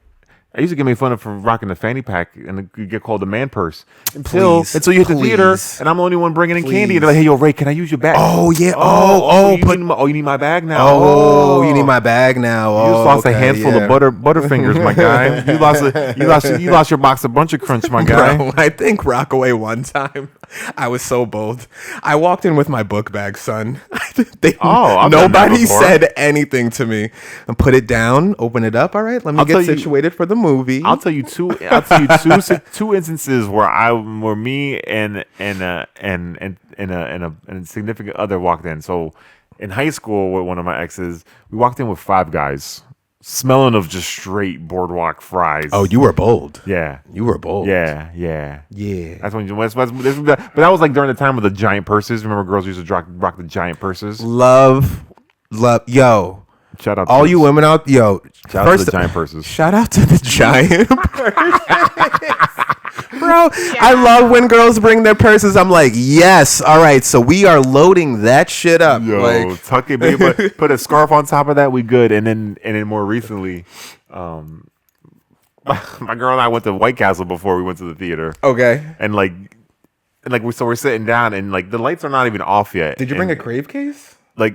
I used to get made fun of for rocking the fanny pack and you get called the man purse Please, until you hit the theater please. and I'm the only one bringing in candy. Please. And they're like, hey, yo, Ray, can I use your bag? Oh yeah. You need my bag now. Oh, you need my bag now. You just Oh, lost a okay, handful yeah. of Butterfingers, my guy. You lost your box of Bunch of Crunch, my guy. Bro, I think Rockaway one time, I was so bold. I walked in with my book bag, son. I've done that Nobody before. said anything to me. And put it down, open it up. All right, let me I'll tell get you- situated for the movie. I'll tell you two instances where me and a significant other walked in. So in high school with one of my exes, we walked in with five guys, smelling of just straight boardwalk fries. Oh, you were bold. yeah, You were bold. yeah. Yeah. That's when but that was like during the time of the giant purses. Remember, girls used to rock the giant purses. Love. Yo. Shout out, All to you women out, yo. Shout out to the giant purses. Shout out to the giant Bro, I love when girls bring their purses. I'm like, yes, all right. So we are loading that shit up. Yo, Like, tuck it, baby. Put a scarf on top of that. We good. And then more recently, my girl and I went to White Castle before we went to the theater. okay. And we're sitting down, and like the lights are not even off yet. Did you bring a And, crave case? Like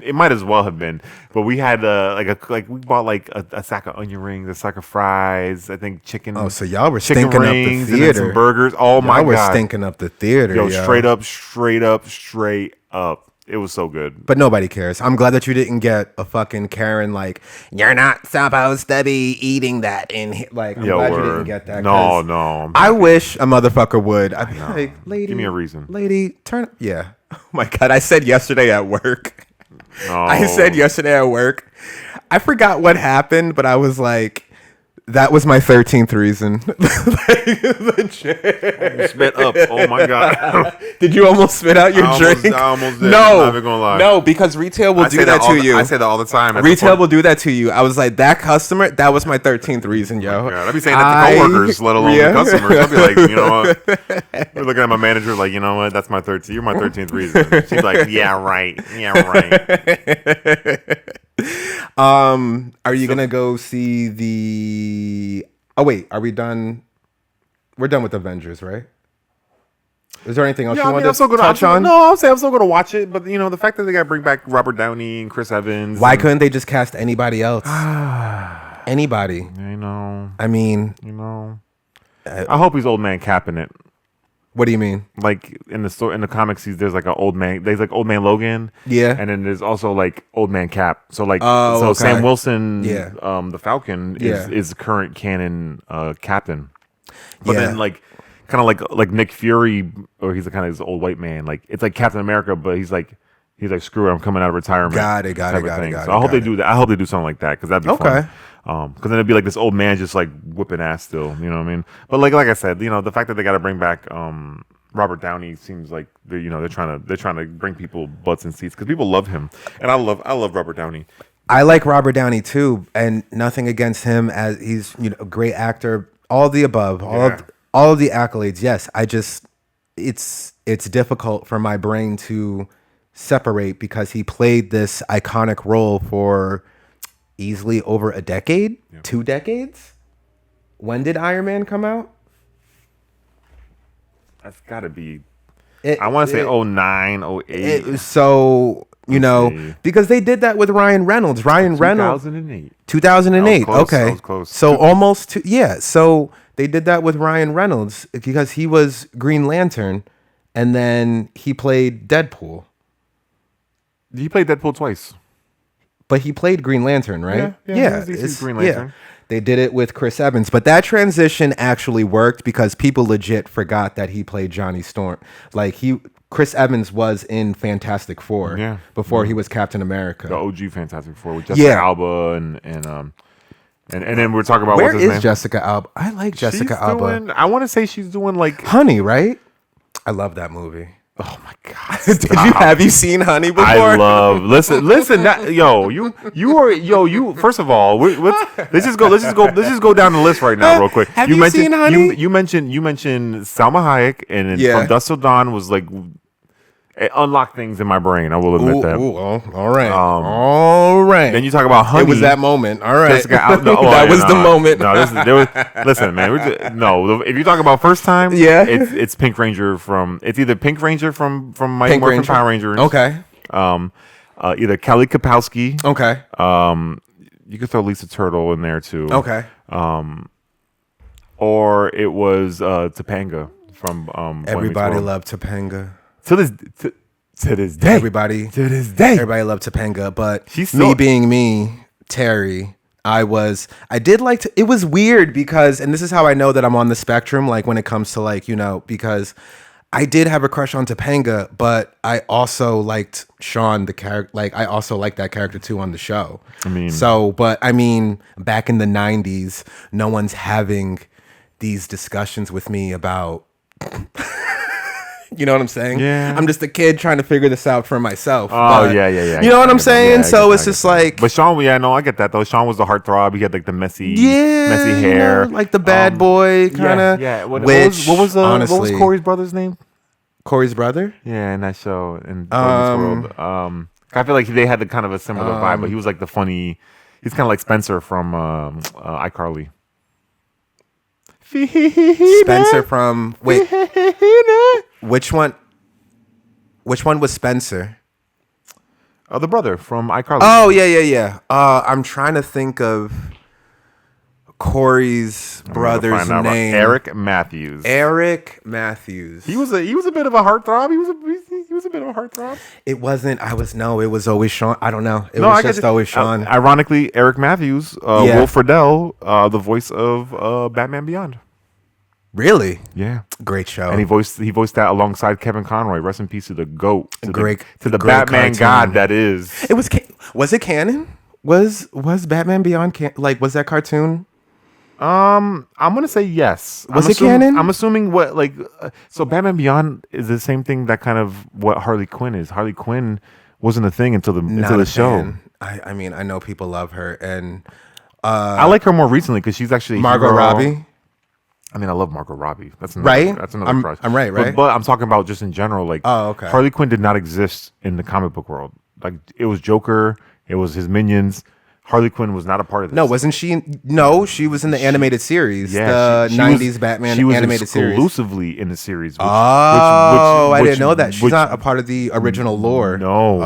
it might as well have been, but we had we bought like a sack of onion rings, a sack of fries, I think chicken. Oh, so y'all were chicken stinking up the rings, and then theater. some burgers. Oh my Y'all were god, stinking up the theater. yo, yo. straight up. It was so good. But nobody cares. I'm glad that you didn't get a fucking Karen like, you're not supposed to be eating that in here. Like, I'm glad you didn't get that. 'cause No. I wish a motherfucker would. I'd be like, lady. Give me a reason. Lady, turn. Yeah. Oh my God. I said yesterday at work. No. I said yesterday at work. I forgot what happened, but I was like, that was my 13th reason. Like, legit. Spit up. Oh my god. Did you almost spit out your drink? I almost did. No. I'm not even gonna lie. No, because retail will do that to you. I say that all the time. Retail will do that to you. I was like, that customer, that was my 13th reason, yo. God, I'd be saying that to coworkers, let alone Yeah. the customers. I'd be like, you know what? We're looking at my manager like, you know what? That's my 13th. You're my 13th reason. She's like, yeah, right. Are you gonna go see the? Oh wait, are we done? We're done with Avengers, right? Is there anything else you want to touch on? No, I'll say I'm still going to watch it. But, you know, the fact that they got to bring back Robert Downey and Chris Evans. Why couldn't they just cast anybody else? Anybody. You know. I mean, I hope he's old man capping it. what do you mean? Like in the comics, there's like an old man. There's like old man Logan. Yeah. And then there's also like old man Cap. So like, Oh, so okay. Sam Wilson, Yeah. the Falcon Yeah. is the current canon captain. But Yeah. then like, kind of like Nick Fury, or he's kind of this old white man. Like it's like Captain America, but he's like screw it, I'm coming out of retirement. Got it, type of thing. got So it, I hope got they it. do that. I hope they do something like that because that'd be Okay. fun. Because then it'd be like this old man just like whipping ass still. You know what I mean? But like I said, you know, the fact that they got to bring back Robert Downey seems like they're trying to bring people butts in seats because people love him, and I love Robert Downey. I like Robert Downey too, and nothing against him as he's a great actor. All of the above, all of the accolades. Yes, it's difficult for my brain to separate because he played this iconic role for easily over a decade, 2 decades. When did Iron Man come out? That's got to be. I want to say 09, 08. So, because they did that with Ryan Reynolds. 2008. 2008. Close, Okay. that was close. So almost so they did that with Ryan Reynolds because he was Green Lantern and then he played Deadpool. He played Deadpool twice. But he played Green Lantern, right? Yeah. He's Green Lantern. Yeah. They did it with Chris Evans, but that transition actually worked because people legit forgot that he played Johnny Storm. Like Chris Evans was in Fantastic Four before he was Captain America. The OG Fantastic Four with Jessica Alba and then we're talking about where what's his is name? Jessica Alba? I like Jessica Alba. I want to say she's doing like Honey, right? I love that movie. Oh my god! Have you seen Honey before? I love. Listen. You. First of all, let's just go down the list right now, real quick. Have you seen Honey? You mentioned Salma Hayek, and From Dusk Till Dawn was like it unlocked things in my brain. I will admit that. All right. All right. Then you talk about Honey. It was that moment. All right. That was the moment. Listen, man. If you talk about first time, it's Pink Ranger it's either Pink Ranger from Mighty Morphin Power Rangers. Okay. Either Kelly Kapowski. Okay. You could throw Lisa Turtle in there too. Okay. Or it was Topanga from Everybody loved Topanga. To this day. Everybody loved Topanga, but me being me, Terry, I did like to, it was weird because, and this is how I know that I'm on the spectrum, like when it comes to because I did have a crush on Topanga, but I also liked Sean, the character, I also liked that character too on the show. Back in the 90s, no one's having these discussions with me about you know what I'm saying? Yeah. I'm just a kid trying to figure this out for myself. Yeah. You know what I'm saying? Yeah, so it's just like. But Sean, I get that though. Sean was the heartthrob. He had like the messy hair, like the bad boy kind of. Yeah. What was Corey's brother's name? Corey's brother? Yeah, in that show in Boy Meets World. I feel like they had the kind of a similar vibe, but he was like the funny. He's kind of like Spencer from iCarly. Spencer from which one was Spencer? The brother from iCarly. Oh yeah. I'm trying to think of Corey's brother's name. Eric Matthews. He was a bit of a heartthrob. He was a bit of a heartthrob. It was always Sean. I don't know. It was always Sean. Ironically, Eric Matthews, Will Friedle, the voice of Batman Beyond. Really? Yeah. Great show. And he voiced that alongside Kevin Conroy. Rest in peace to the GOAT. To the Batman cartoon. God that is. It was it canon? Was Batman Beyond was that cartoon? I'm gonna say yes. Was it canon? I'm assuming so Batman Beyond is the same thing that kind of what Harley Quinn is. Harley Quinn wasn't a thing until the show. I know people love her, and I like her more recently because she's actually Margot Robbie. I love Margot Robbie. That's another, right. That's another crush. I'm right. But I'm talking about just in general. Okay. Harley Quinn did not exist in the comic book world. Like it was Joker. It was his minions. Harley Quinn was not a part of this. No, wasn't she? No, she was in the animated series. Yeah, the 90s Batman animated series. She was exclusively in the series. I didn't know that. She's not a part of the original lore. No.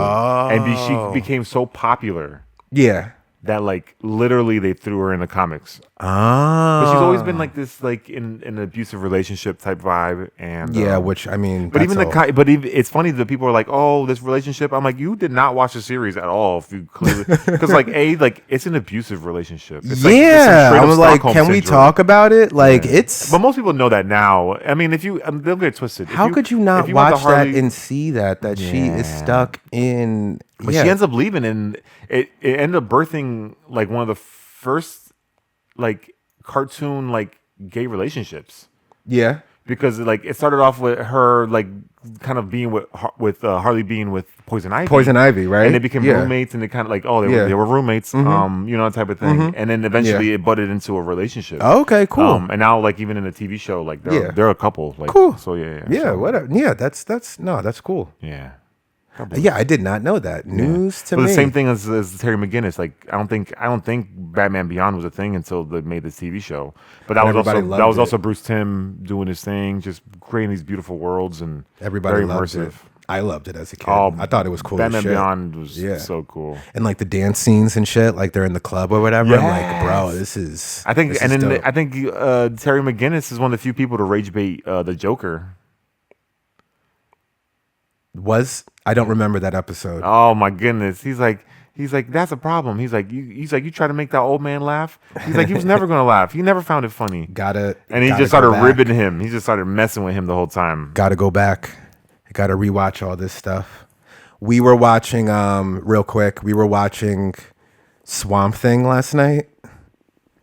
And she became so popular. Yeah. That literally they threw her in the comics. But she's always been this in an abusive relationship type vibe, and which but it's funny that people are like, oh, this relationship. I'm like, you did not watch the series at all. If you clearly because it's an abusive relationship. It's I was like, can we talk about it? It's. But most people know that now. I mean, if you they'll get twisted. How could you not watch that and see that she is stuck in? But she ends up leaving, and it ended up birthing one of the first cartoon gay relationships. Yeah. because like it started off with her like kind of being with Harley being with Poison Ivy. Poison Ivy, right? And they became Yeah. roommates, and they kind of like, oh, Yeah. they were roommates, you know, type of thing. And then eventually it butted into a relationship. Okay, cool. And now, like, even in the TV show, like, Yeah. they're a couple. Like, Cool. So yeah. Yeah, so, whatever. Yeah, that's cool. Yeah. Yeah, I did not know that. News to But me. the same thing as Terry McGinnis. Like, I don't think Batman Beyond was a thing until they made this TV show. But that And was everybody loved it. also Bruce Timm doing his thing, just creating these beautiful worlds and Everybody very loved immersive. it. I loved it as a kid. Oh, I thought it was cool. Batman as shit. Beyond was Yeah. so cool. And like the dance scenes and shit, like they're in the club or whatever. I'm like, bro, this is. I think, this and is then dope. I think Terry McGinnis is one of the few people to rage bait the Joker. I don't remember that episode. Oh my goodness, he's like that's a problem. He's like you try to make that old man laugh. He's like he was never gonna laugh. He never found it funny. And he Gotta just started go back. ribbing him. He just started messing with him the whole time. Gotta go back. Gotta rewatch all this stuff. We were watching real quick. We were watching Swamp Thing last night.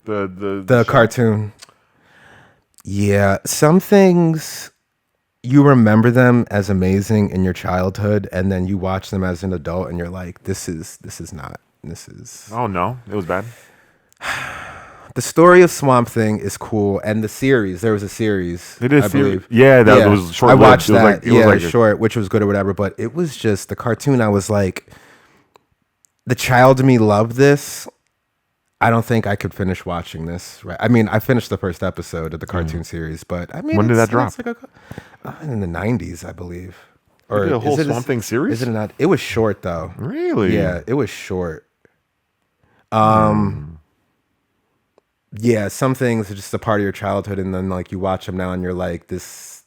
The cartoon. Yeah, some things you remember them as amazing in your childhood, and then you watch them as an adult, and you're like, this is not. This is Oh no, it was bad. the story of Swamp Thing is cool, and the series. There was a series. It is I believe. Yeah, that was short. I watched it was that. Like, it was like short, which was good or whatever. But it was just the cartoon. I was like, the child in me loved this. I don't think I could finish watching this. Right? I mean, I finished the first episode of the cartoon series, but I mean, When did that it's drop? like in the 90s, I believe. Or a whole is it Swamp Thing series? Is it not? It was short though. Really? Yeah, it was short. Yeah, some things are just a part of your childhood, and then like you watch them now, and you're like, this.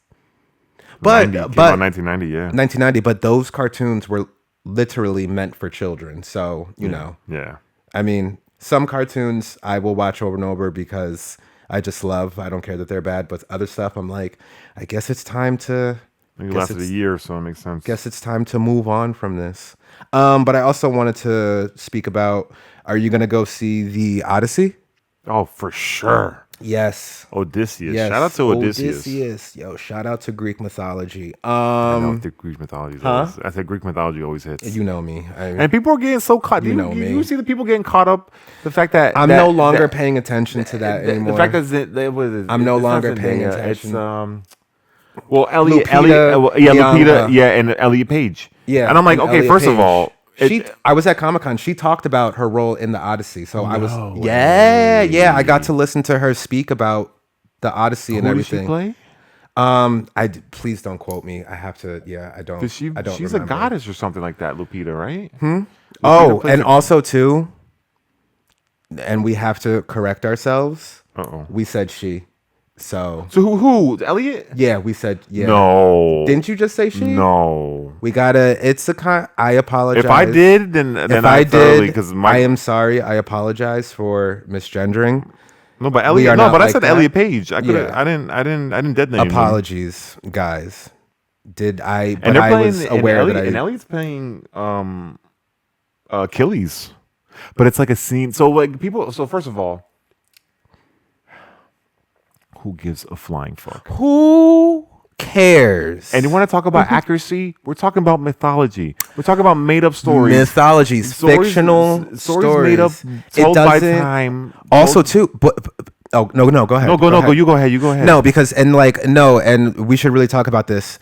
But Came out 1990. Yeah. 1990, but those cartoons were literally meant for children. So you know, Yeah. I mean, some cartoons I will watch over and over because I just love. I don't care that they're bad, but other stuff I'm like, I guess it's time to. It guess lasted a it's- year, so it makes sense. Guess it's time to move on from this. But I also wanted to speak about: are you gonna go see the Odyssey? Oh, for sure. Yes. Odysseus. Yes. Shout out to Odysseus. Yo, shout out to Greek mythology. I know the Greek mythology. Always, I said Greek mythology always hits. You know me. And people are getting so caught. You know me. You see the people getting caught up. The fact that I'm no longer paying attention to that anymore. The fact that I'm no it's not longer paying Zendaya, attention. It's well, Elliot, Lupita Lupita, Nyong'o. yeah, and Elliot Page. Yeah, and I'm like, and okay, Elliot first of Page. all, I was at Comic-Con. She talked about her role in the Odyssey. So I was, No yeah. I got to listen to her speak about the Odyssey and who did she everything. play? Please don't quote me. I have to. Yeah, I don't. Because she's remember. a goddess or something like that, Lupita, right? Oh, plays and a- also too, and we have to correct ourselves. Uh-oh. We said she. So So who? Elliot? yeah, we said yeah. No. Didn't you just say she? No. We gotta. It's a con. I apologize. If I did, then If I I thoroughly did, because I am sorry. I apologize for misgendering. no, but we Elliot. are No, not but I like said that. Elliot Page. I could. Yeah. I didn't dead name him. Apologies, guys. Did I? But And they're I playing. was and aware Elliot, that I. and Elliot's playing Achilles, but it's like a scene. So like people. So first of all, who gives a flying fuck? Who cares? And you want to talk about accuracy? We're talking about mythology. We're talking about made up stories. mythologies, fictional stories made up, It told by doesn't- time. Also, too, but oh no, go ahead. No, go. You go ahead. You go ahead. No, because and we should really talk about this.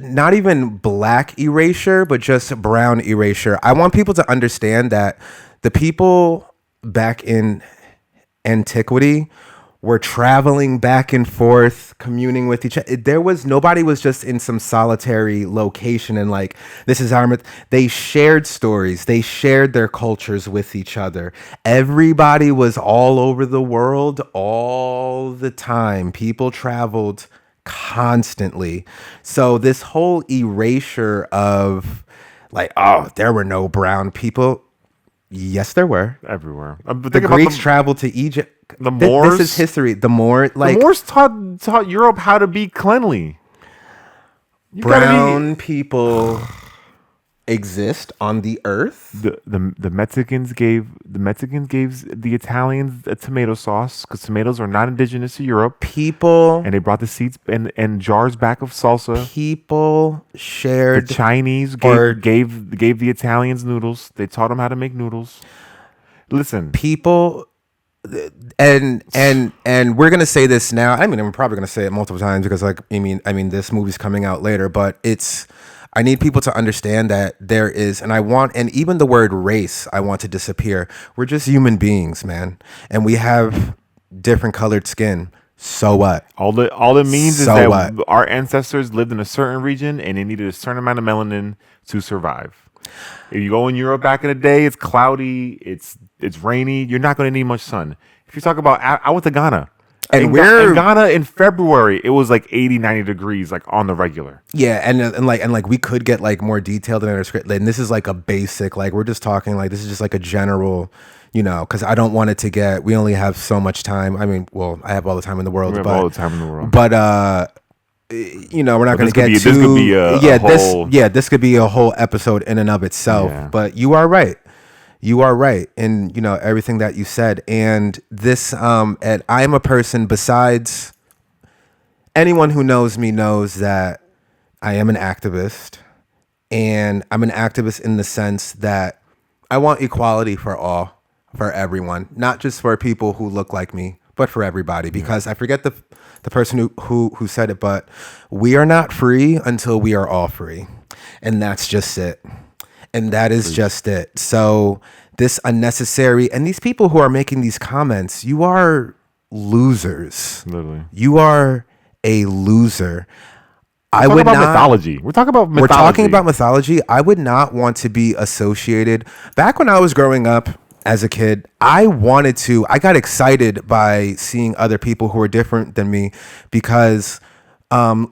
Not even black erasure, but just brown erasure. I want people to understand that the people back in antiquity were traveling back and forth, communing with each other. Nobody was just in some solitary location and like, this is our myth. They shared stories. They shared their cultures with each other. Everybody was all over the world all the time. People traveled constantly. So this whole erasure of like, oh, there were no brown people. Yes, there were. Everywhere. But The think about Greeks traveled to Egypt. the This Moors- is history. The Moors taught Europe how to be cleanly. You gotta be- brown people exist on the earth. The Mexicans gave the Italians a tomato sauce because tomatoes are not indigenous to Europe, People and they brought the seeds and jars back of salsa. people The shared Chinese or- gave the Italians noodles. They taught them how to make noodles. Listen, people and we're gonna say this now. I mean, I'm probably gonna say it multiple times because, like, I mean, this movie's coming out later, but I need people to understand that there is, and even the word race, I want to disappear. We're just human beings, man, and we have different colored skin. So what? all it means is So that what? our ancestors lived in a certain region and they needed a certain amount of melanin to survive. If you go in Europe back in the day, it's cloudy, it's rainy. You're not going to need much sun. If you talk about, I went to Ghana. And in we're- Ghana in February, it was like 80, 90 degrees, like on the regular. Yeah, and like we could get like more detailed in our script. And this is like a basic, like we're just talking like this is just like a general, because I don't want it to get. We only have so much time. I mean, well, I have all the time in the world, We have but all the time in the world. but we're not going to this could get be- too. this could be a whole- this could be a whole episode in and of itself. Yeah. But you are right. You are right in everything that you said, and this and I am a person. Besides, anyone who knows me knows that I am an activist, and I'm an activist in the sense that I want equality for everyone, not just for people who look like me, but for everybody. Because I forget the person who said it, but we are not free until we are all free, and that's just it. And that is just it. So this unnecessary, and these people who are making these comments, you are losers. Literally. You are a loser. I Talk would about not. mythology. We're talking about mythology. We're talking about mythology. I would not want to be associated. Back when I was growing up as a kid, I got excited by seeing other people who were different than me because from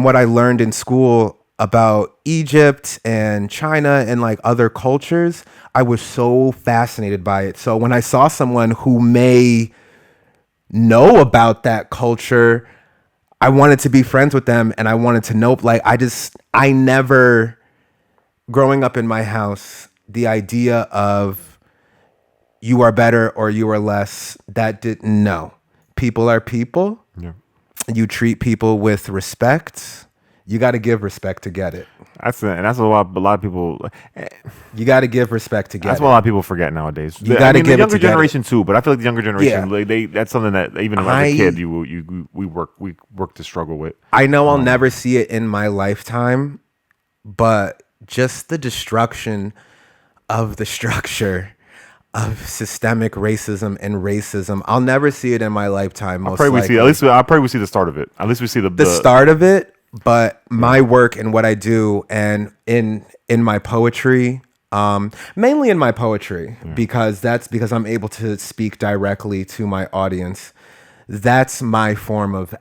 what I learned in school about Egypt and China and like other cultures, I was so fascinated by it. So when I saw someone who may know about that culture, I wanted to be friends with them and I wanted to know, like, I never, growing up in my house, the idea of you are better or you are less, that didn't know. People are people. Yeah. You treat people with respect. You got to give respect to get it. That's a lot of people. You got to give respect to get That's it. what a lot of people forget nowadays. You gotta give the it younger to get generation too, but I feel like the younger generation, Yeah. they that's something that even as a kid, we work to struggle with. I know I'll never see it in my lifetime, but just the destruction of the structure of systemic racism and racism, I'll never see it in my lifetime. I pray we see the start of it. At least we see the start of it. But my work and what I do, and in my poetry, mainly in my poetry, because I'm able to speak directly to my audience. That is my form of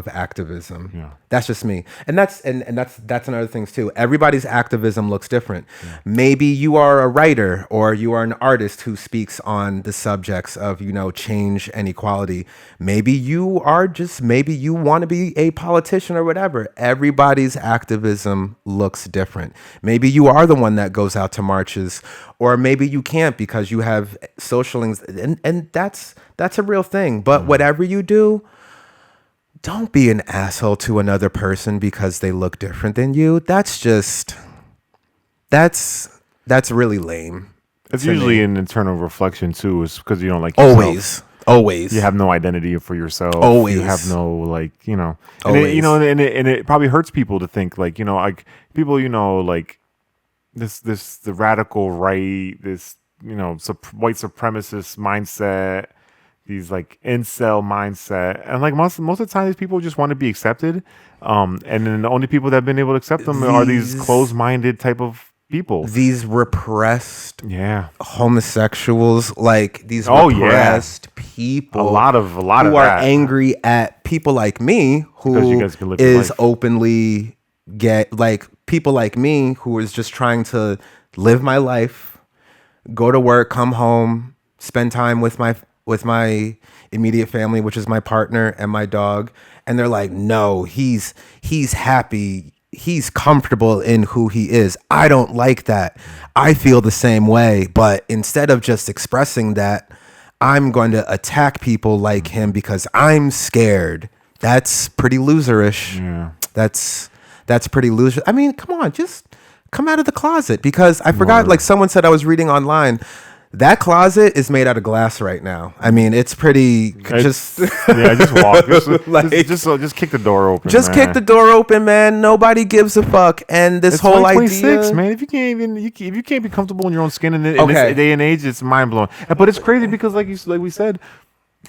activism. Yeah. That's just me, and that's another thing too. Everybody's activism looks different. Yeah. Maybe you are a writer or you are an artist who speaks on the subjects of change and equality. Maybe you want to be a politician or whatever. Everybody's activism looks different. Maybe you are the one that goes out to marches, or maybe you can't because you have social and that's a real thing. But whatever you do, don't be an asshole to another person because they look different than you. That's really lame. It's usually an internal reflection too. Is because you don't like yourself. Always. You have no identity for yourself. Always. You have no and Always. it probably hurts people to think like people like the radical right, this white supremacist mindset, these like incel mindset, and like most of the time these people just want to be accepted, and then the only people that have been able to accept them are these closed-minded type of people, these repressed homosexuals, like these repressed people, a lot of who are angry at people like me who is openly gay, like people like me who is just trying to live my life, go to work, come home, spend time with my immediate family, which is my partner and my dog. And they're like, no, he's happy. he's comfortable in who he is. I don't like that. I feel the same way, but instead of just expressing that, I'm going to attack people like him because I'm scared. That's pretty loserish. Yeah. That's pretty loser. I mean, come on, just come out of the closet, because I forgot, like someone said, I was reading online, that closet is made out of glass right now. I mean, it's pretty just Yeah, just walk. Like- Just kick the door open. just man. kick the door open, man. Nobody gives a fuck. And this It's whole 2026, idea, man. If you can't be comfortable in your own skin in Okay. this day and age, it's mind blowing. But it's crazy because, like we said,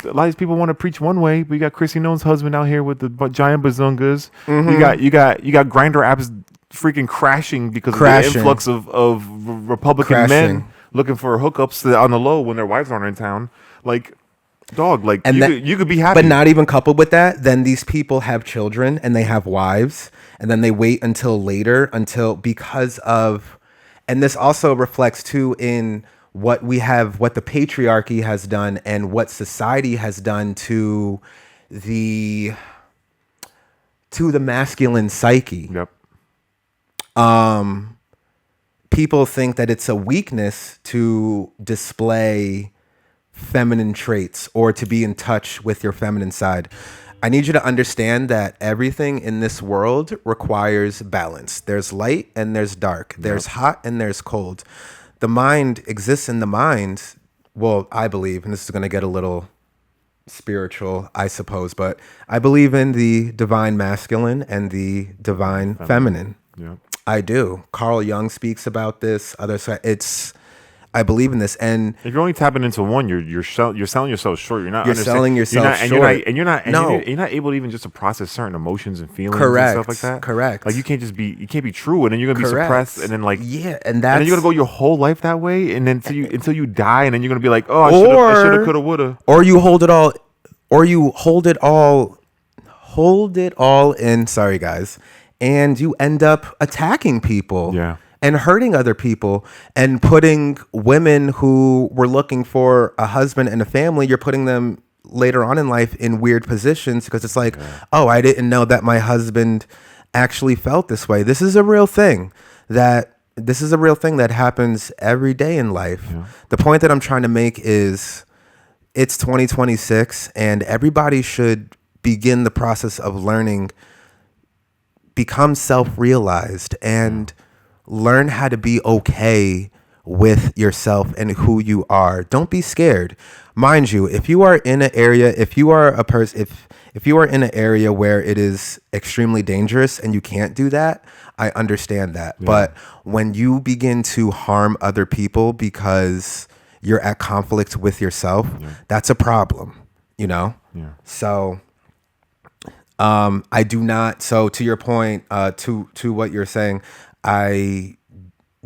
a lot of these people want to preach one way. But you got Chrissy Noon's husband out here with the giant bazungas. Mm-hmm. You got Grinder apps freaking crashing because of Crashing. the influx of Republican men Crashing. looking for hookups on the low when their wives aren't in town. Like, dog, like And you could be happy, but not even coupled with that, then these people have children and they have wives, and then they wait until later because of, and this also reflects too in what the patriarchy has done and what society has done to the masculine psyche. Yep. People think that it's a weakness to display feminine traits or to be in touch with your feminine side. I need you to understand that everything in this world requires balance. There's light and there's dark. There's hot and there's cold. The mind exists in the mind. Well, I believe, and this is going to get a little spiritual, I suppose, but I believe in the divine masculine and the divine feminine. Yep. I do. Carl Jung speaks about this. I believe in this, and If you're only tapping into one, you're selling yourself short. You're not. You're selling yourself short. You're not able to even just to process certain emotions and feelings and stuff like that. Correct. Like you can't be true, and then you're gonna be Correct. suppressed, and then like yeah, and then you're gonna go your whole life that way, and then until you die, and then you're gonna be like, oh, I should have, coulda, woulda. or you hold it all in. Sorry, guys, and you end up attacking people. Yeah. And hurting other people and putting women who were looking for a husband and a family, you're putting them later on in life in weird positions because it's like, oh, I didn't know that my husband actually felt this way. This is a real thing that happens every day in life. Yeah. The point that I'm trying to make is it's 2026 and everybody should begin the process of learning, become self-realized, and learn how to be okay with yourself and who you are. Don't be scared. Mind you, if you are in an area, if you are in an area where it is extremely dangerous and you can't do that, I understand that. Yeah. But when you begin to harm other people because you're at conflict with yourself, that's a problem, you know? Yeah. So I do not. So to your point, to what you're saying, I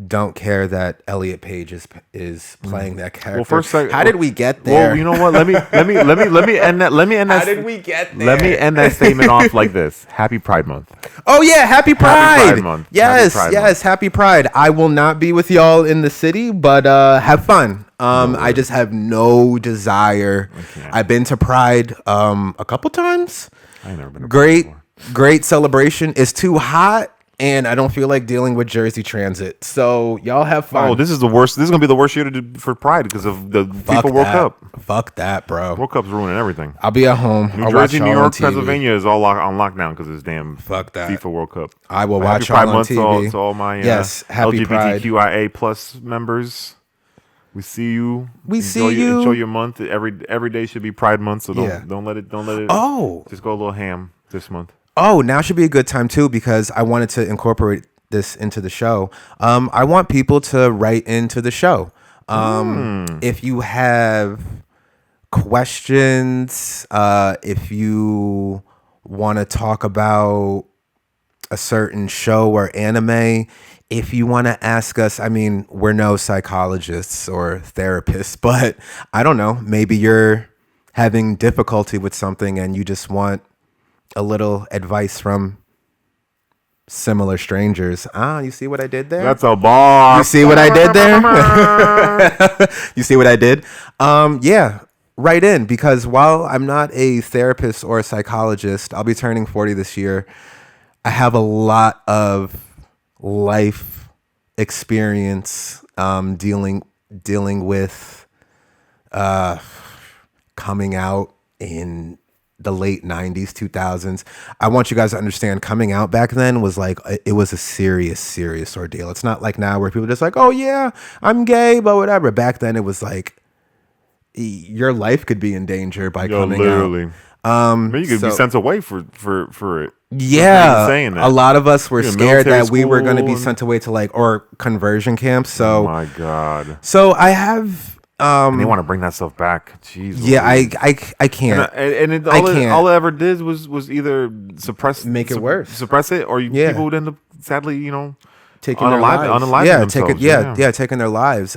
don't care that Elliot Page is playing that character. Well, first, how did we get there? Well, you know what? Let me end that. How did we get there? Let me end that statement off like this: Happy Pride Month. Oh yeah, Happy Pride! Happy Pride Month. Yes, Happy Pride yes, Month. Happy Pride. I will not be with y'all in the city, but have fun. I just have no desire. I've been to Pride a couple times. I never been to Pride before. Great celebration. It's too hot, and I don't feel like dealing with Jersey Transit. So y'all have fun. Oh, this is the worst. This is gonna be the worst year to do for Pride because of the FIFA World Cup. Fuck that, bro. World Cup's ruining everything. I'll be at home. New I'll Jersey, watch New y'all on York, TV. Pennsylvania is all on lockdown because of this damn Fuck that. FIFA World Cup. I will But watch Happy Pride y'all on Month TV. to all my Yes, Happy Pride. LGBTQIA plus members. We see you. Enjoy your month. Every day should be Pride Month. So don't let it. Oh, just go a little ham this month. Oh, now should be a good time too because I wanted to incorporate this into the show. I want people to write into the show. If you have questions, if you want to talk about a certain show or anime, if you want to ask us, I mean, we're no psychologists or therapists, but I don't know, maybe you're having difficulty with something and you just want a little advice from similar strangers. You see what I did there? That's a bar. You see what I did there? You see what I did? Yeah, write in because while I'm not a therapist or a psychologist, I'll be turning 40 this year. I have a lot of life experience dealing with coming out in the late 90s 2000s. I want you guys to understand, coming out back then was like, it was a serious ordeal. It's not like now where people are just like, oh yeah, I'm gay, but whatever. Back then it was like your life could be in danger by coming literally. out. I mean, you could be So- sent away for it. Yeah, saying that. a lot of us were You're in scared military that we were going to be school sent away to like or conversion camps. So, Oh my god. so I have, And they want to bring that stuff back. Jeez. yeah, Louise. I can't. And it, I all, it, can't. all it ever did was either Make it worse. suppress it, or Yeah. people would end up sadly, Taking their lives. unaliving Yeah, themselves. taking their lives.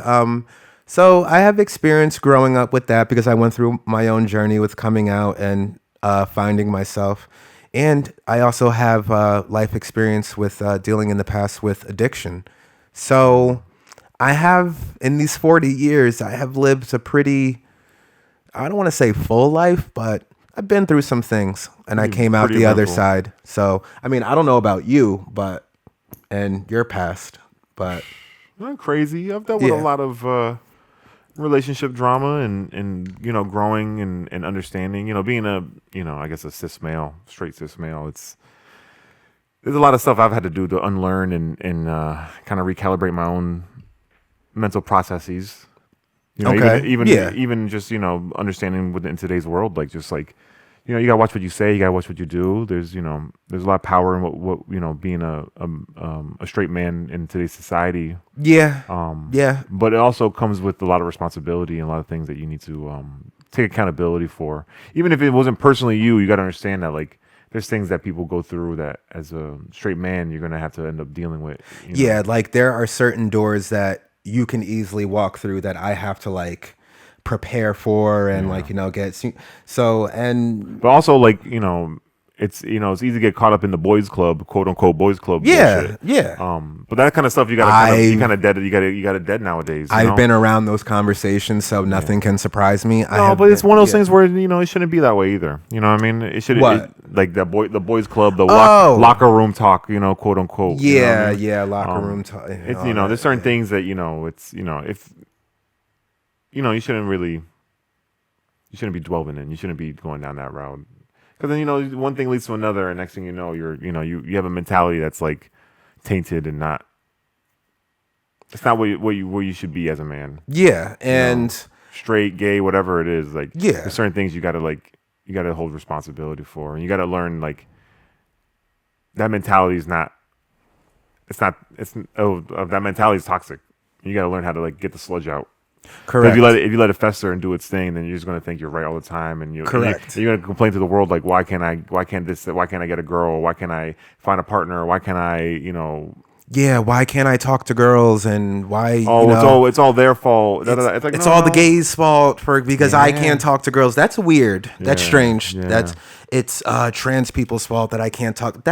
So I have experience growing up with that because I went through my own journey with coming out and finding myself. And I also have life experience with dealing in the past with addiction. So I have, in these 40 years, I have lived a pretty, I don't want to say full life, but I've been through some things and I came out pretty the other eventful. side. So, I mean, I don't know about you, and your past, but Not crazy. I've dealt with Yeah. a lot of relationship drama and growing and understanding. Being I guess a straight cis male. There's a lot of stuff I've had to do to unlearn and kind of recalibrate my own mental processes. Okay. Even Yeah. even just understanding within today's world, like just like you gotta watch what you say, you gotta watch what you do. There's a lot of power in what being a straight man in today's society. yeah, yeah, But it also comes with a lot of responsibility and a lot of things that you need to take accountability for. Even if it wasn't personally you got to understand that like there's things that people go through that as a straight man you're gonna have to end up dealing with. yeah. Like there are certain doors that you can easily walk through that I have to like prepare for and get so and But also like it's it's easy to get caught up in the boys club, quote unquote boys club. yeah, bullshit. yeah. But that kind of stuff you kind of dead. You got it dead nowadays. you I've know? been around those conversations, so nothing can surprise me. No, but it's one of those things where it shouldn't be that way either. You know what I mean? It should What? like the boys club, the Oh. locker room talk. Quote unquote. you know what I mean? Yeah, locker room talk. It's there's certain things that it's if you shouldn't be dwelling in. You shouldn't be going down that route. Because then one thing leads to another, and next thing you know, you have a mentality that's like tainted and not. It's not where you should be as a man. Yeah, and Straight, gay, whatever it is. Like Yeah. there's certain things you gotta hold responsibility for, and you gotta learn like that mentality is not. That mentality is toxic. You gotta learn how to like get the sludge out. correct. If you let it fester and do its thing, then you're just gonna think you're right all the time, and Correct. you're gonna complain to the world like, why can't I get a girl? Why can't I find a partner? Why can't I, Yeah, why can't I talk to girls and why? it's all their fault. It's like it's no, all the no. gays' fault because I Yeah. can't talk to girls. That's weird. That's Yeah, strange. yeah. It's trans people's fault that I can't talk.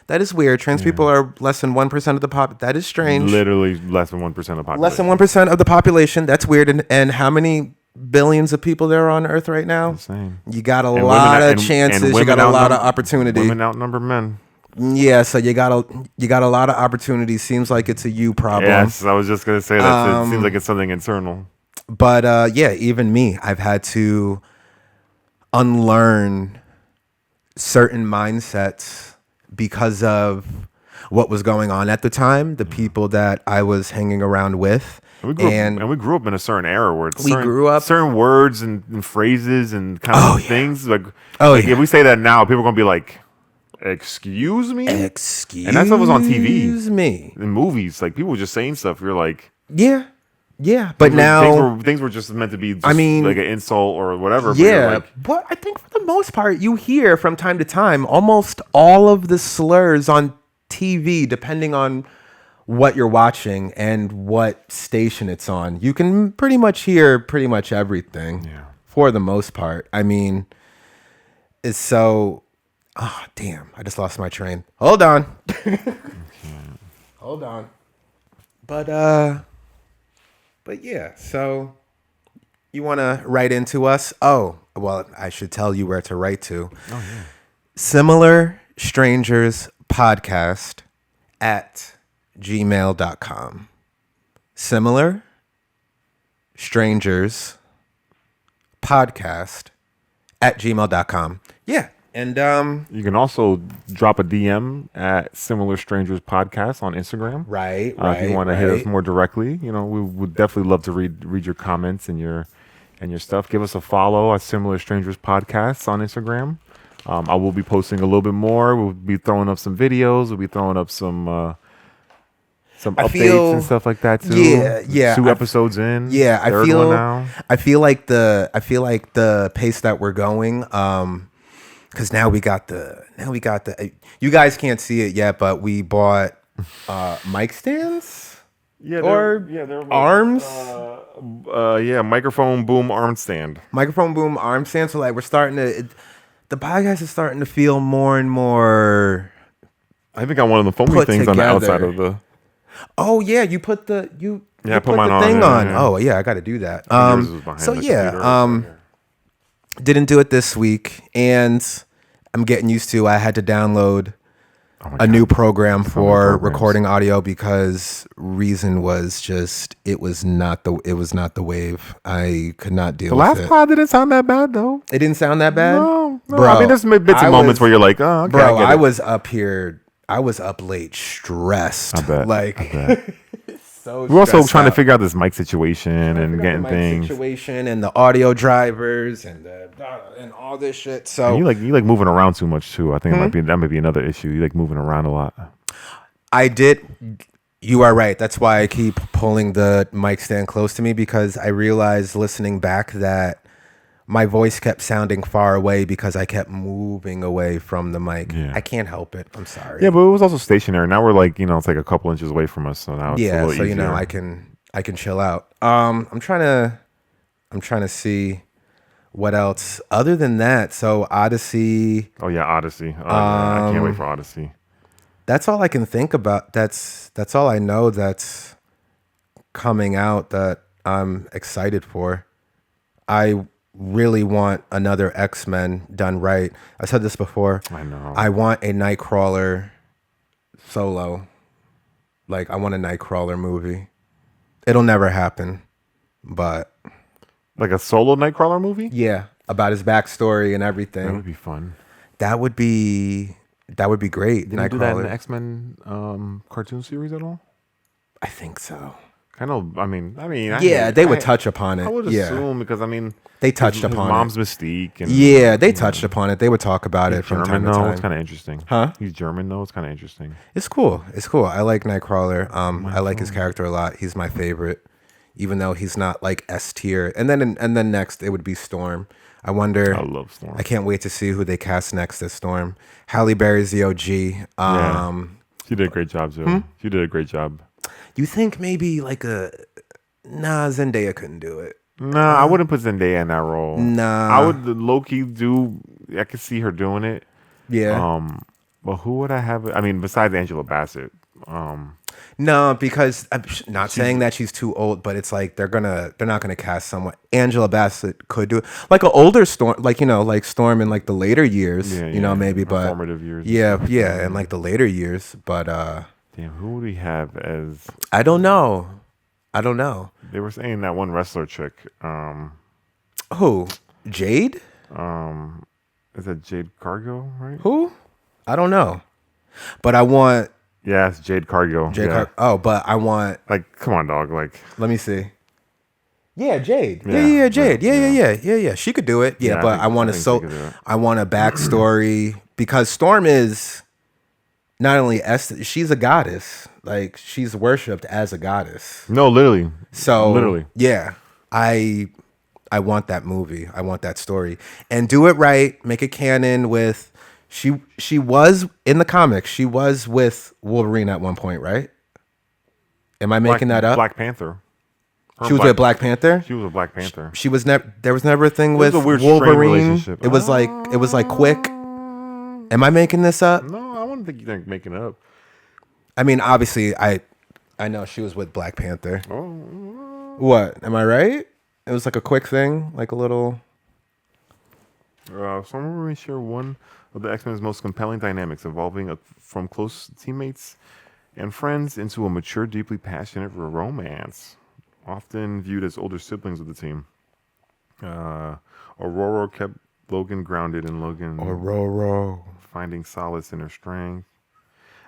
That is weird. Trans people are less than 1% of the pop. That is strange. Literally less than 1% of the population. Less than 1% of the population. That's weird. And how many billions of people there are on Earth right now? Insane. You got a And lot women- of and chances. You women got a lot of outnumber- opportunity. Women outnumber men. Yeah, so you got a lot of opportunity. Seems like it's a you problem. Yes, I was just gonna say that. It seems like it's something internal. But yeah, even me, I've had to unlearn certain mindsets because of what was going on at the time, the people that I was hanging around with. We grew up in a certain era where it's We grew up- certain words and phrases and kind of things like Oh, yeah. if we say that now, people are gonna be like, "Excuse me." Excuse And that stuff was on TV. me. In movies, like people were just saying stuff. You're like, Yeah, but now things were just meant to be. Just I mean, like an insult or whatever. But you're yeah, like, but I think for the most part, you hear from time to time almost all of the slurs on TV, depending on what you're watching and what station it's on. You can pretty much hear pretty much everything for the most part. I mean, it's so. Oh, damn. I just lost my train. Hold on. Hold on. But yeah, so you want to write into us? Oh, well, I should tell you where to write to. Similar Strangers podcast at gmail.com. Similar strangers podcast at gmail.com. Yeah. And You can also drop a DM at Similar Strangers Podcast on Instagram. right, If you want to hit us more directly, we would definitely love to read your comments and your stuff. Give us a follow at Similar Strangers Podcasts on Instagram. I will be posting a little bit more. We'll be throwing up some videos. We'll be throwing up some updates and stuff like that too. Yeah. 2 episodes in. Yeah, third one now. I feel like the pace that we're going, because now we got the you guys can't see it yet, but we bought mic stands. Yeah, they're arms. Microphone boom arm stand. Microphone boom arm stand. So like we're starting to. The podcast is starting to feel more and more. I think I one of the foamy Put things on the together. outside of the. Oh yeah, you put the I put mine the on, thing yeah, on. yeah. Oh yeah, I got to do that. Yours was behind So the yeah, computer. didn't do it this week, and I'm getting used to. I had to download a new program for programs. recording audio because reason was just it was not the wave. I could not deal The with last it. pod didn't sound that bad though. It didn't sound that bad. No. Bro, I mean, there's bits I and moments was- where you're like, oh, okay, Bro, I get I it. was up here. I was up late, stressed. I bet. Like I bet. so. We're also stressed trying to out. figure out this mic situation and getting My things. situation and the audio drivers and all this shit. So And you like moving around too much too. I think Hmm? that might be another issue. You like moving around a lot. I did. You are right. That's why I keep pulling the mic stand close to me because I realized listening back that my voice kept sounding far away because I kept moving away from the mic. Yeah. I can't help it. I'm sorry. Yeah, but it was also stationary. Now we're like, it's like a couple inches away from us. So now it's a Yeah, little so easier. I can chill out. I'm trying to see what else other than that. So Odyssey, Oh yeah, Odyssey. I can't wait for Odyssey. that's all I can think about. That's all I know that's coming out that I'm excited for. I really want another X-Men done right. I said this before. I know. I want a Nightcrawler solo. Like I want a Nightcrawler movie. It'll never happen, but Like a solo Nightcrawler movie? yeah, about his backstory and That everything. would be fun. That would be great. Did they do that in the Nightcrawler. X-Men cartoon series at all? I think so. Kind of. I mean. Yeah, they would touch upon it. I would Yeah, assume because they touched his upon mom's it. mystique. And, Yeah, they touched upon it. They would talk about it from time German to though. It's time. kind of interesting. Huh? He's German though. It's kind of interesting. It's cool. It's cool. I like Nightcrawler. I like his character a lot. He's my favorite, even though he's not like S tier. And then next it would be Storm. I wonder. I love Storm. I can't wait to see who they cast next as Storm. Halle Berry's the OG. Yeah. She did a great job too. Hmm? She did a great job. You think maybe like Zendaya couldn't do it. Nah, I wouldn't put Zendaya in that role. Nah. I would low key do. I could see her doing it. Yeah. But who would I have? I mean, besides Angela Bassett. No, because I'm not saying that she's too old, but it's like they're not gonna cast someone. Angela Bassett could do it, like an older Storm, like like Storm in like the later years, Yeah, maybe, her but formative years. yeah, and like the later years, but Damn, who would we have as? I don't know. They were saying that one wrestler chick. Who? Jade? Is that Jade Cargill? Right? Who? I don't know, but I want Yeah, it's Jade Cargill. Jade. Yeah. But I want. Like, come on, dog. Like, Let me see. Yeah, Jade. Yeah, Yeah, Jade. yeah. Yeah. She could do it. Yeah, Yeah, I but think- I want I to think she could do it. I want a backstory because Storm is not only she's a goddess. Like she's worshipped as a goddess. no, literally. So Literally. yeah, I want that movie. I want that story and do it right. Make it canon with she was in the comics. She was with Wolverine at one point, right? Am I making that up? Black Panther. Her She was with Black Panther. She was a Black Panther. She was never. There was never a thing was with a weird, strained Wolverine. relationship. It was like quick. Am I making this up? No, I wouldn't think you're making it up. I mean, obviously, I know she was with Black Panther. Oh, What? Am I right? It was like a quick thing, like a little. so I'm not really sure one of the X-Men's most compelling dynamics, evolving from close teammates and friends into a mature, deeply passionate romance, often viewed as older siblings of the team. Aurora kept Logan grounded, and Logan Aurora. finding solace in her strength.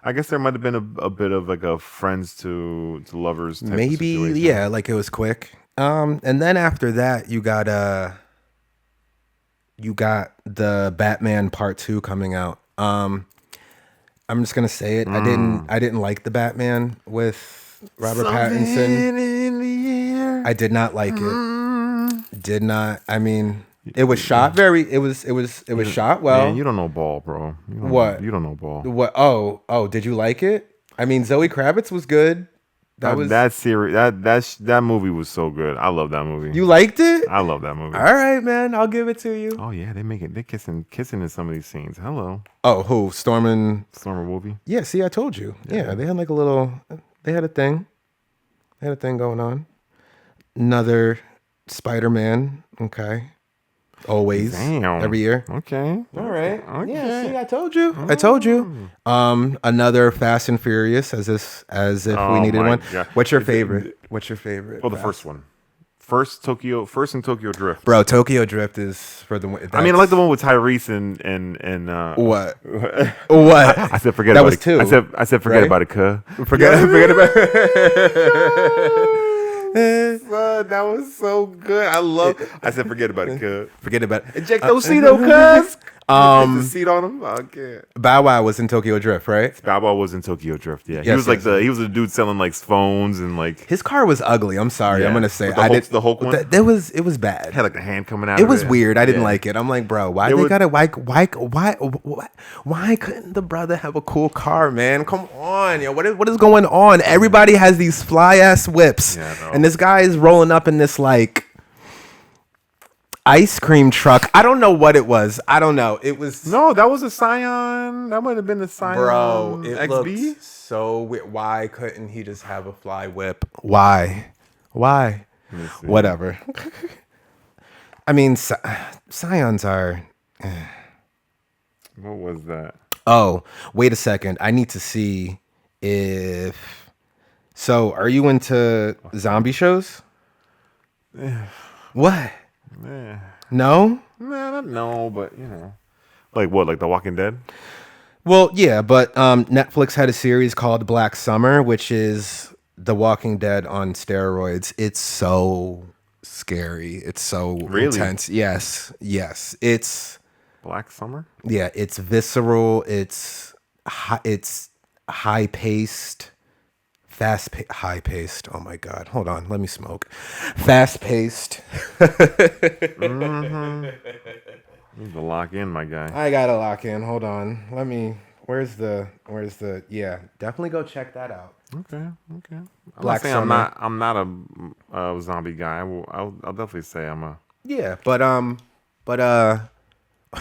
I guess there might have been a bit of like a friends to lovers type of Maybe, situation. yeah, like it was quick. And then after that, you got the Batman Part 2 coming out. I'm just gonna say it. I didn't like the Batman with Robert Pattinson. In the air. I did not like it. Did not. I mean, it was shot very. It was shot well. Man, you don't know ball, bro. What? You don't know ball. What? Oh, did you like it? I mean, Zoe Kravitz was good. That series, that movie was so good. I love that movie. You liked it? I love that movie. All right, man. I'll give it to you. Oh yeah, they're kissing in some of these scenes. Hello, Oh, who? Storm and... Stormer movie. Yeah, see, I told you. Yeah, they had like a little... They had a thing. They had a thing going on. Another Spider-Man. Okay. Always. Damn. Every year. Okay. All right. Okay. Yeah, see, I told you. I told you. Another Fast and Furious, as if we needed my one. God. What's your favorite? What's your favorite? Oh, the first one. First in Tokyo Drift. Bro, Tokyo Drift is for the win. I mean, I like the one with Tyrese and What? What? I said forget That about was it. two, I said forget right? about it, cuh. Forget about it. That was so good. I said forget about it, cuh. Forget about it. Ejectocito, cuz. The seat on him. Okay. Bow Wow was in Tokyo Drift, right? Bow Wow was in Tokyo Drift. Yeah, he Yes, was like yes, he was a dude selling like phones and like His car was ugly. I'm sorry. Yeah. I'm gonna say With the Hulk- the Hulk one? It was bad. had like a hand coming out. It of was weird. I didn't Yeah. like it. I'm like, bro, why It they would- gotta why couldn't the brother have a cool car, man? Come on, yo. What is going on? Everybody has these fly ass whips, Yeah, I know. and this guy is rolling up in this like ice cream truck. I don't know what it was. I don't know. It was No, that was a Scion. That might have been the Scion. bro. It XB. looked so weird. Why couldn't he just have a fly whip? Why? Whatever. I mean, Scions are. What was that? Oh, wait a second. I need to see if. So, are you into zombie shows? What? Yeah. No? Nah, not no, but you know, like what? Like The Walking Dead? Well, yeah, but Netflix had a series called Black Summer, which is The Walking Dead on steroids. It's so scary. It's so Really? intense. Yes. It's Black Summer? it's visceral. It's high paced, high paced. Oh my god! Hold on, let me smoke. Fast paced. You need to lock in, my guy. I gotta lock in. Hold on. Let me. Where's the? Yeah, definitely go check that out. Okay. I'm Black not saying Summer. I'm not a zombie guy. I'll definitely say I'm a. Yeah, but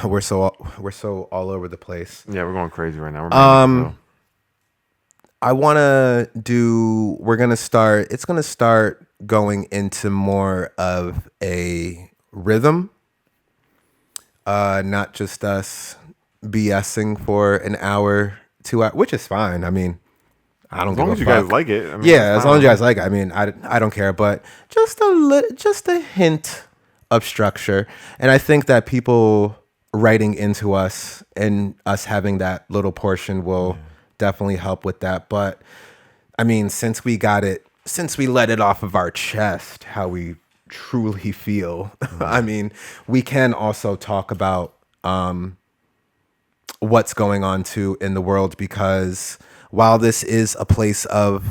we're so all over the place. Yeah, we're going crazy right now. We're I want to do. It's gonna start going into more of a rhythm. Not just us BSing for an hour, 2 hours, which is fine. I mean, I don't as give long a as you fuck. guys like it. I mean, Yeah, it's as long as fine. you guys like it. I mean, I don't care, but just a hint of structure. And I think that people writing into us and us having that little portion will definitely help with that. But I mean, since we let it off of our chest, how we truly feel, I mean, we can also talk about what's going on too in the world, because while this is a place of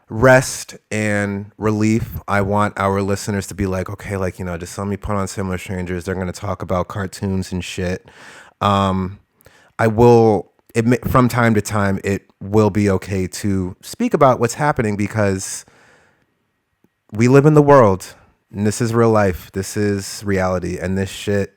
rest and relief, I want our listeners to be like, okay, like, you know, just let me put on Similar Strangers. They're going to talk about cartoons and shit. I will admit from time to time, it will be okay to speak about what's happening, because we live in the world and this is real life. This is reality, and this shit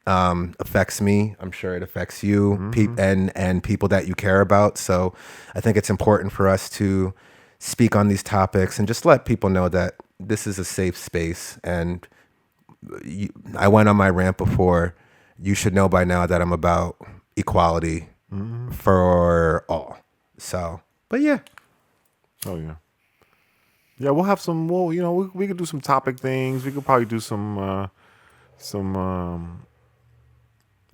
affects me. I'm sure it affects you, and people that you care about. So I think it's important for us to speak on these topics and just let people know that this is a safe space. And I went on my rant before, you should know by now that I'm about equality for all. So, but yeah. Oh yeah. Yeah, we'll have some. Well, we could do some topic things. We could probably do some a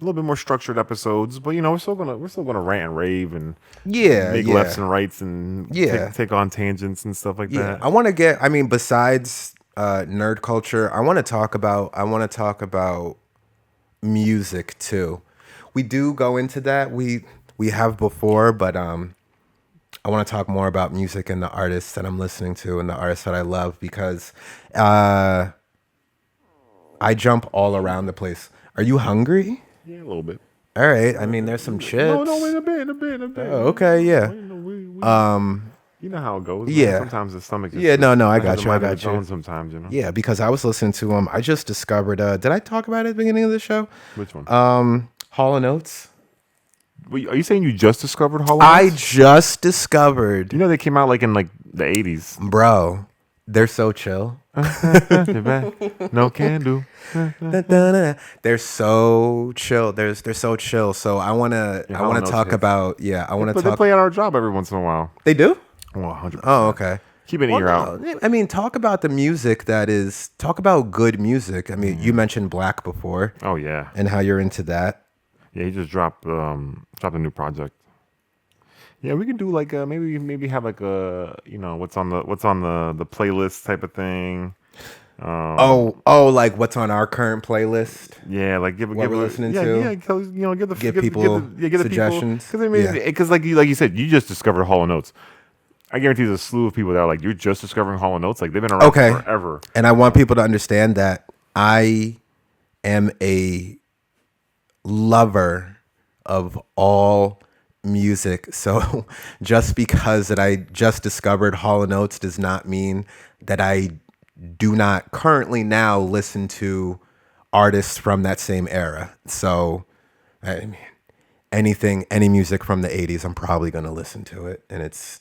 little bit more structured episodes. But we're still gonna rant and rave and Yeah, make lefts and rights and Yeah. take on tangents and stuff like Yeah, that. I want to get. I mean, besides nerd culture, I want to talk about. I want to talk about music too. We do go into that. We have before, but I want to talk more about music and the artists that I'm listening to and the artists that I love because I jump all around the place. Are you hungry? Yeah, a little bit. All right. I mean, there's some chips. No, in a bit. Oh, okay, yeah. You know how it goes. Man. Yeah. Sometimes the stomach. Yeah, no, I has got a you. I mind of got its you. own sometimes, Yeah, because I was listening to I just discovered. Did I talk about it at the beginning of the show? Which one? Hall and Oates. Wait, are you saying you just discovered Hollow I Notes? just discovered, You know they came out like in like the 80s. bro. They're so chill. No can do. They're so chill. They're so chill. So I wanna Yeah, Hall and Oates talk hits. about I wanna But they talk. play at our job every once in a while. They do? Well, 100%. Oh, okay. Keep an ear out. No, I mean, talk about the music talk about good music. I mean, Mm-hmm. you mentioned Black before Oh yeah, and how you're into that. yeah. He just dropped a new project. Yeah, we can do like maybe have like a what's on the playlist type of thing. Like what's on our current playlist? Yeah, like What we're listening to? Yeah, give people the suggestions? Because like you said, you just discovered Hall and Oates. I guarantee there's a slew of people that are like, you're just discovering Hall and Oates. Like they've been around Okay. forever. And I want people to understand that I am a lover of all music. So just because that I just discovered Hall and Oates does not mean that I do not currently now listen to artists from that same era. So I mean, any music from the 80s, I'm probably going to listen to it, and it's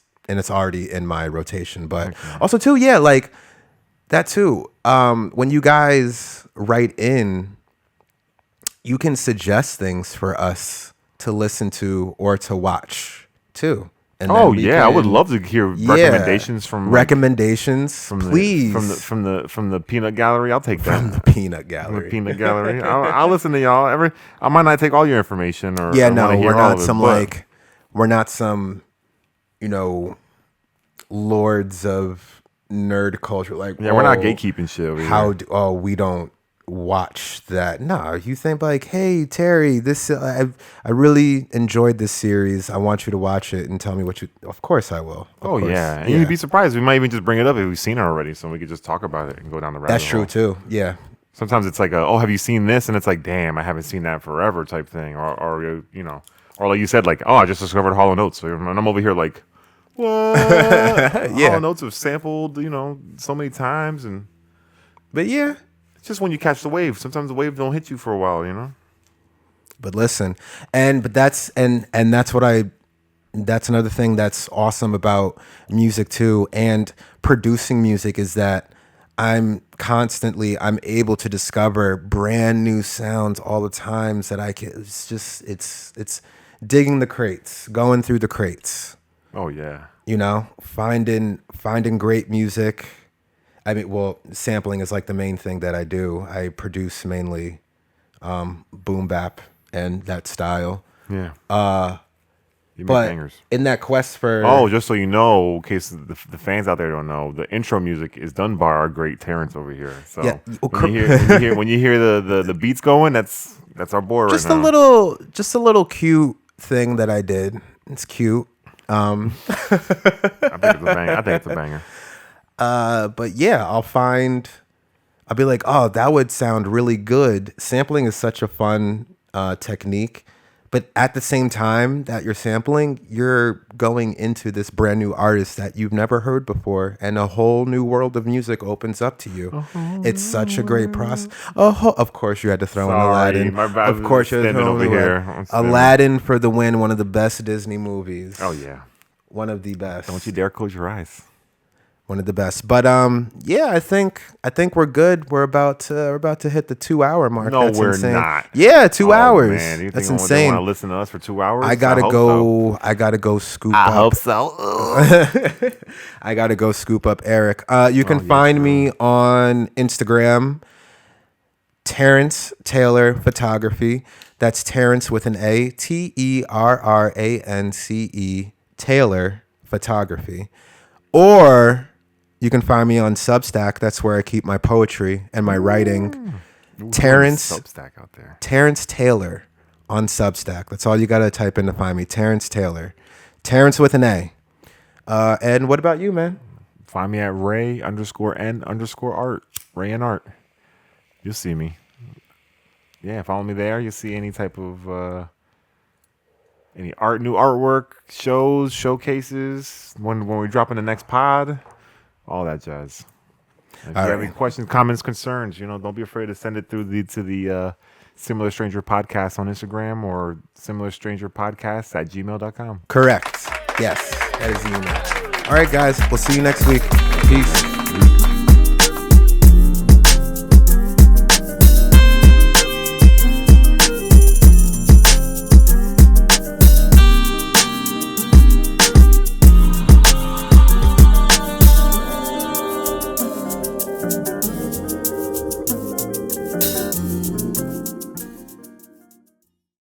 already in my rotation. But also too, yeah, like that too. When you guys write in, you can suggest things for us to listen to or to watch too. And then Oh we yeah, I would can- love to hear Yeah. recommendations from recommendations, please. from the peanut gallery. I'll take that. From the peanut From the gallery. peanut gallery. I'll listen to y'all. I might not take all your information or Yeah, or no, wanna hear we're all not of it, some but- we're not some, lords of nerd culture. Like, Yeah, we're not oh, gatekeeping shit over How here. we don't watch that? No, you think like, hey Terry, this I really enjoyed this series. I want you to watch it and tell me what you. Of course I will. Of Oh course. yeah, and you'd be surprised. We might even just bring it up if we've seen it already, so we could just talk about it and go down the rabbit That's true hole. too. Yeah. Sometimes it's like, oh, have you seen this? And it's like, damn, I haven't seen that forever, type thing. Or like you said, like, oh, I just discovered Hall and Oates. So I'm over here like, what? Hall and Oates have sampled, so many times, and But yeah. it's just when you catch the wave. Sometimes the wave don't hit you for a while. But listen, but that's that's another thing that's awesome about music too, and producing music is that I'm able to discover brand new sounds all the times that I can. It's just it's digging the crates, going through the crates, Oh yeah. finding great music. I mean, well, sampling is like the main thing that I do. I produce mainly boom bap and that style. Yeah. You make But bangers. in that quest for Oh, just so you know, in case the fans out there don't know, the intro music is done by our great Terrence over here. So Yeah. when you hear the beats going, that's our boy just right a now. little cute thing that I did. It's cute. I think it's a banger. I think it's a banger. But yeah, I'll be like, oh, that would sound really good. Sampling is such a fun technique. But at the same time that you're sampling, you're going into this brand new artist that you've never heard before, and a whole new world of music opens up to you. It's such a great process. Of course, you had to throw in Sorry, Aladdin. my bad. Of course, you had to Standing throw over in here. Aladdin. I'm standing. Aladdin for the win. One of the best Disney movies. Oh yeah. One of the best. Don't you dare close your eyes. One of the best. But yeah, I think we're good. We're about to hit the 2 hour mark. No, That's we're insane. not. Yeah, 2 hours. Man, you That's think they insane. want to listen to us for 2 hours? I gotta hope go. so. I gotta go scoop. I up. hope so. I gotta go scoop up Eric. You can yes, find me on Instagram, Terrence Taylor Photography. That's Terrence with an A, TERRANCE Taylor Photography. Or you can find me on Substack. That's where I keep my poetry and my writing. Terrence Substack out there. Terrence Taylor on Substack. That's all you gotta type in to find me. Terrence Taylor. Terrence with an A. And what about you, man? Find me at Ray_N_art. Ray and Art. You'll see me. Yeah, follow me there. You'll see any type of any new artwork, shows, showcases. When we drop in the next pod, all that jazz. If you have any questions, comments, concerns, don't be afraid to send it to the Similar Stranger Podcast on Instagram or similarstrangerpodcast@gmail.com. Correct. Yes, that is the email. All right, guys. We'll see you next week. Peace.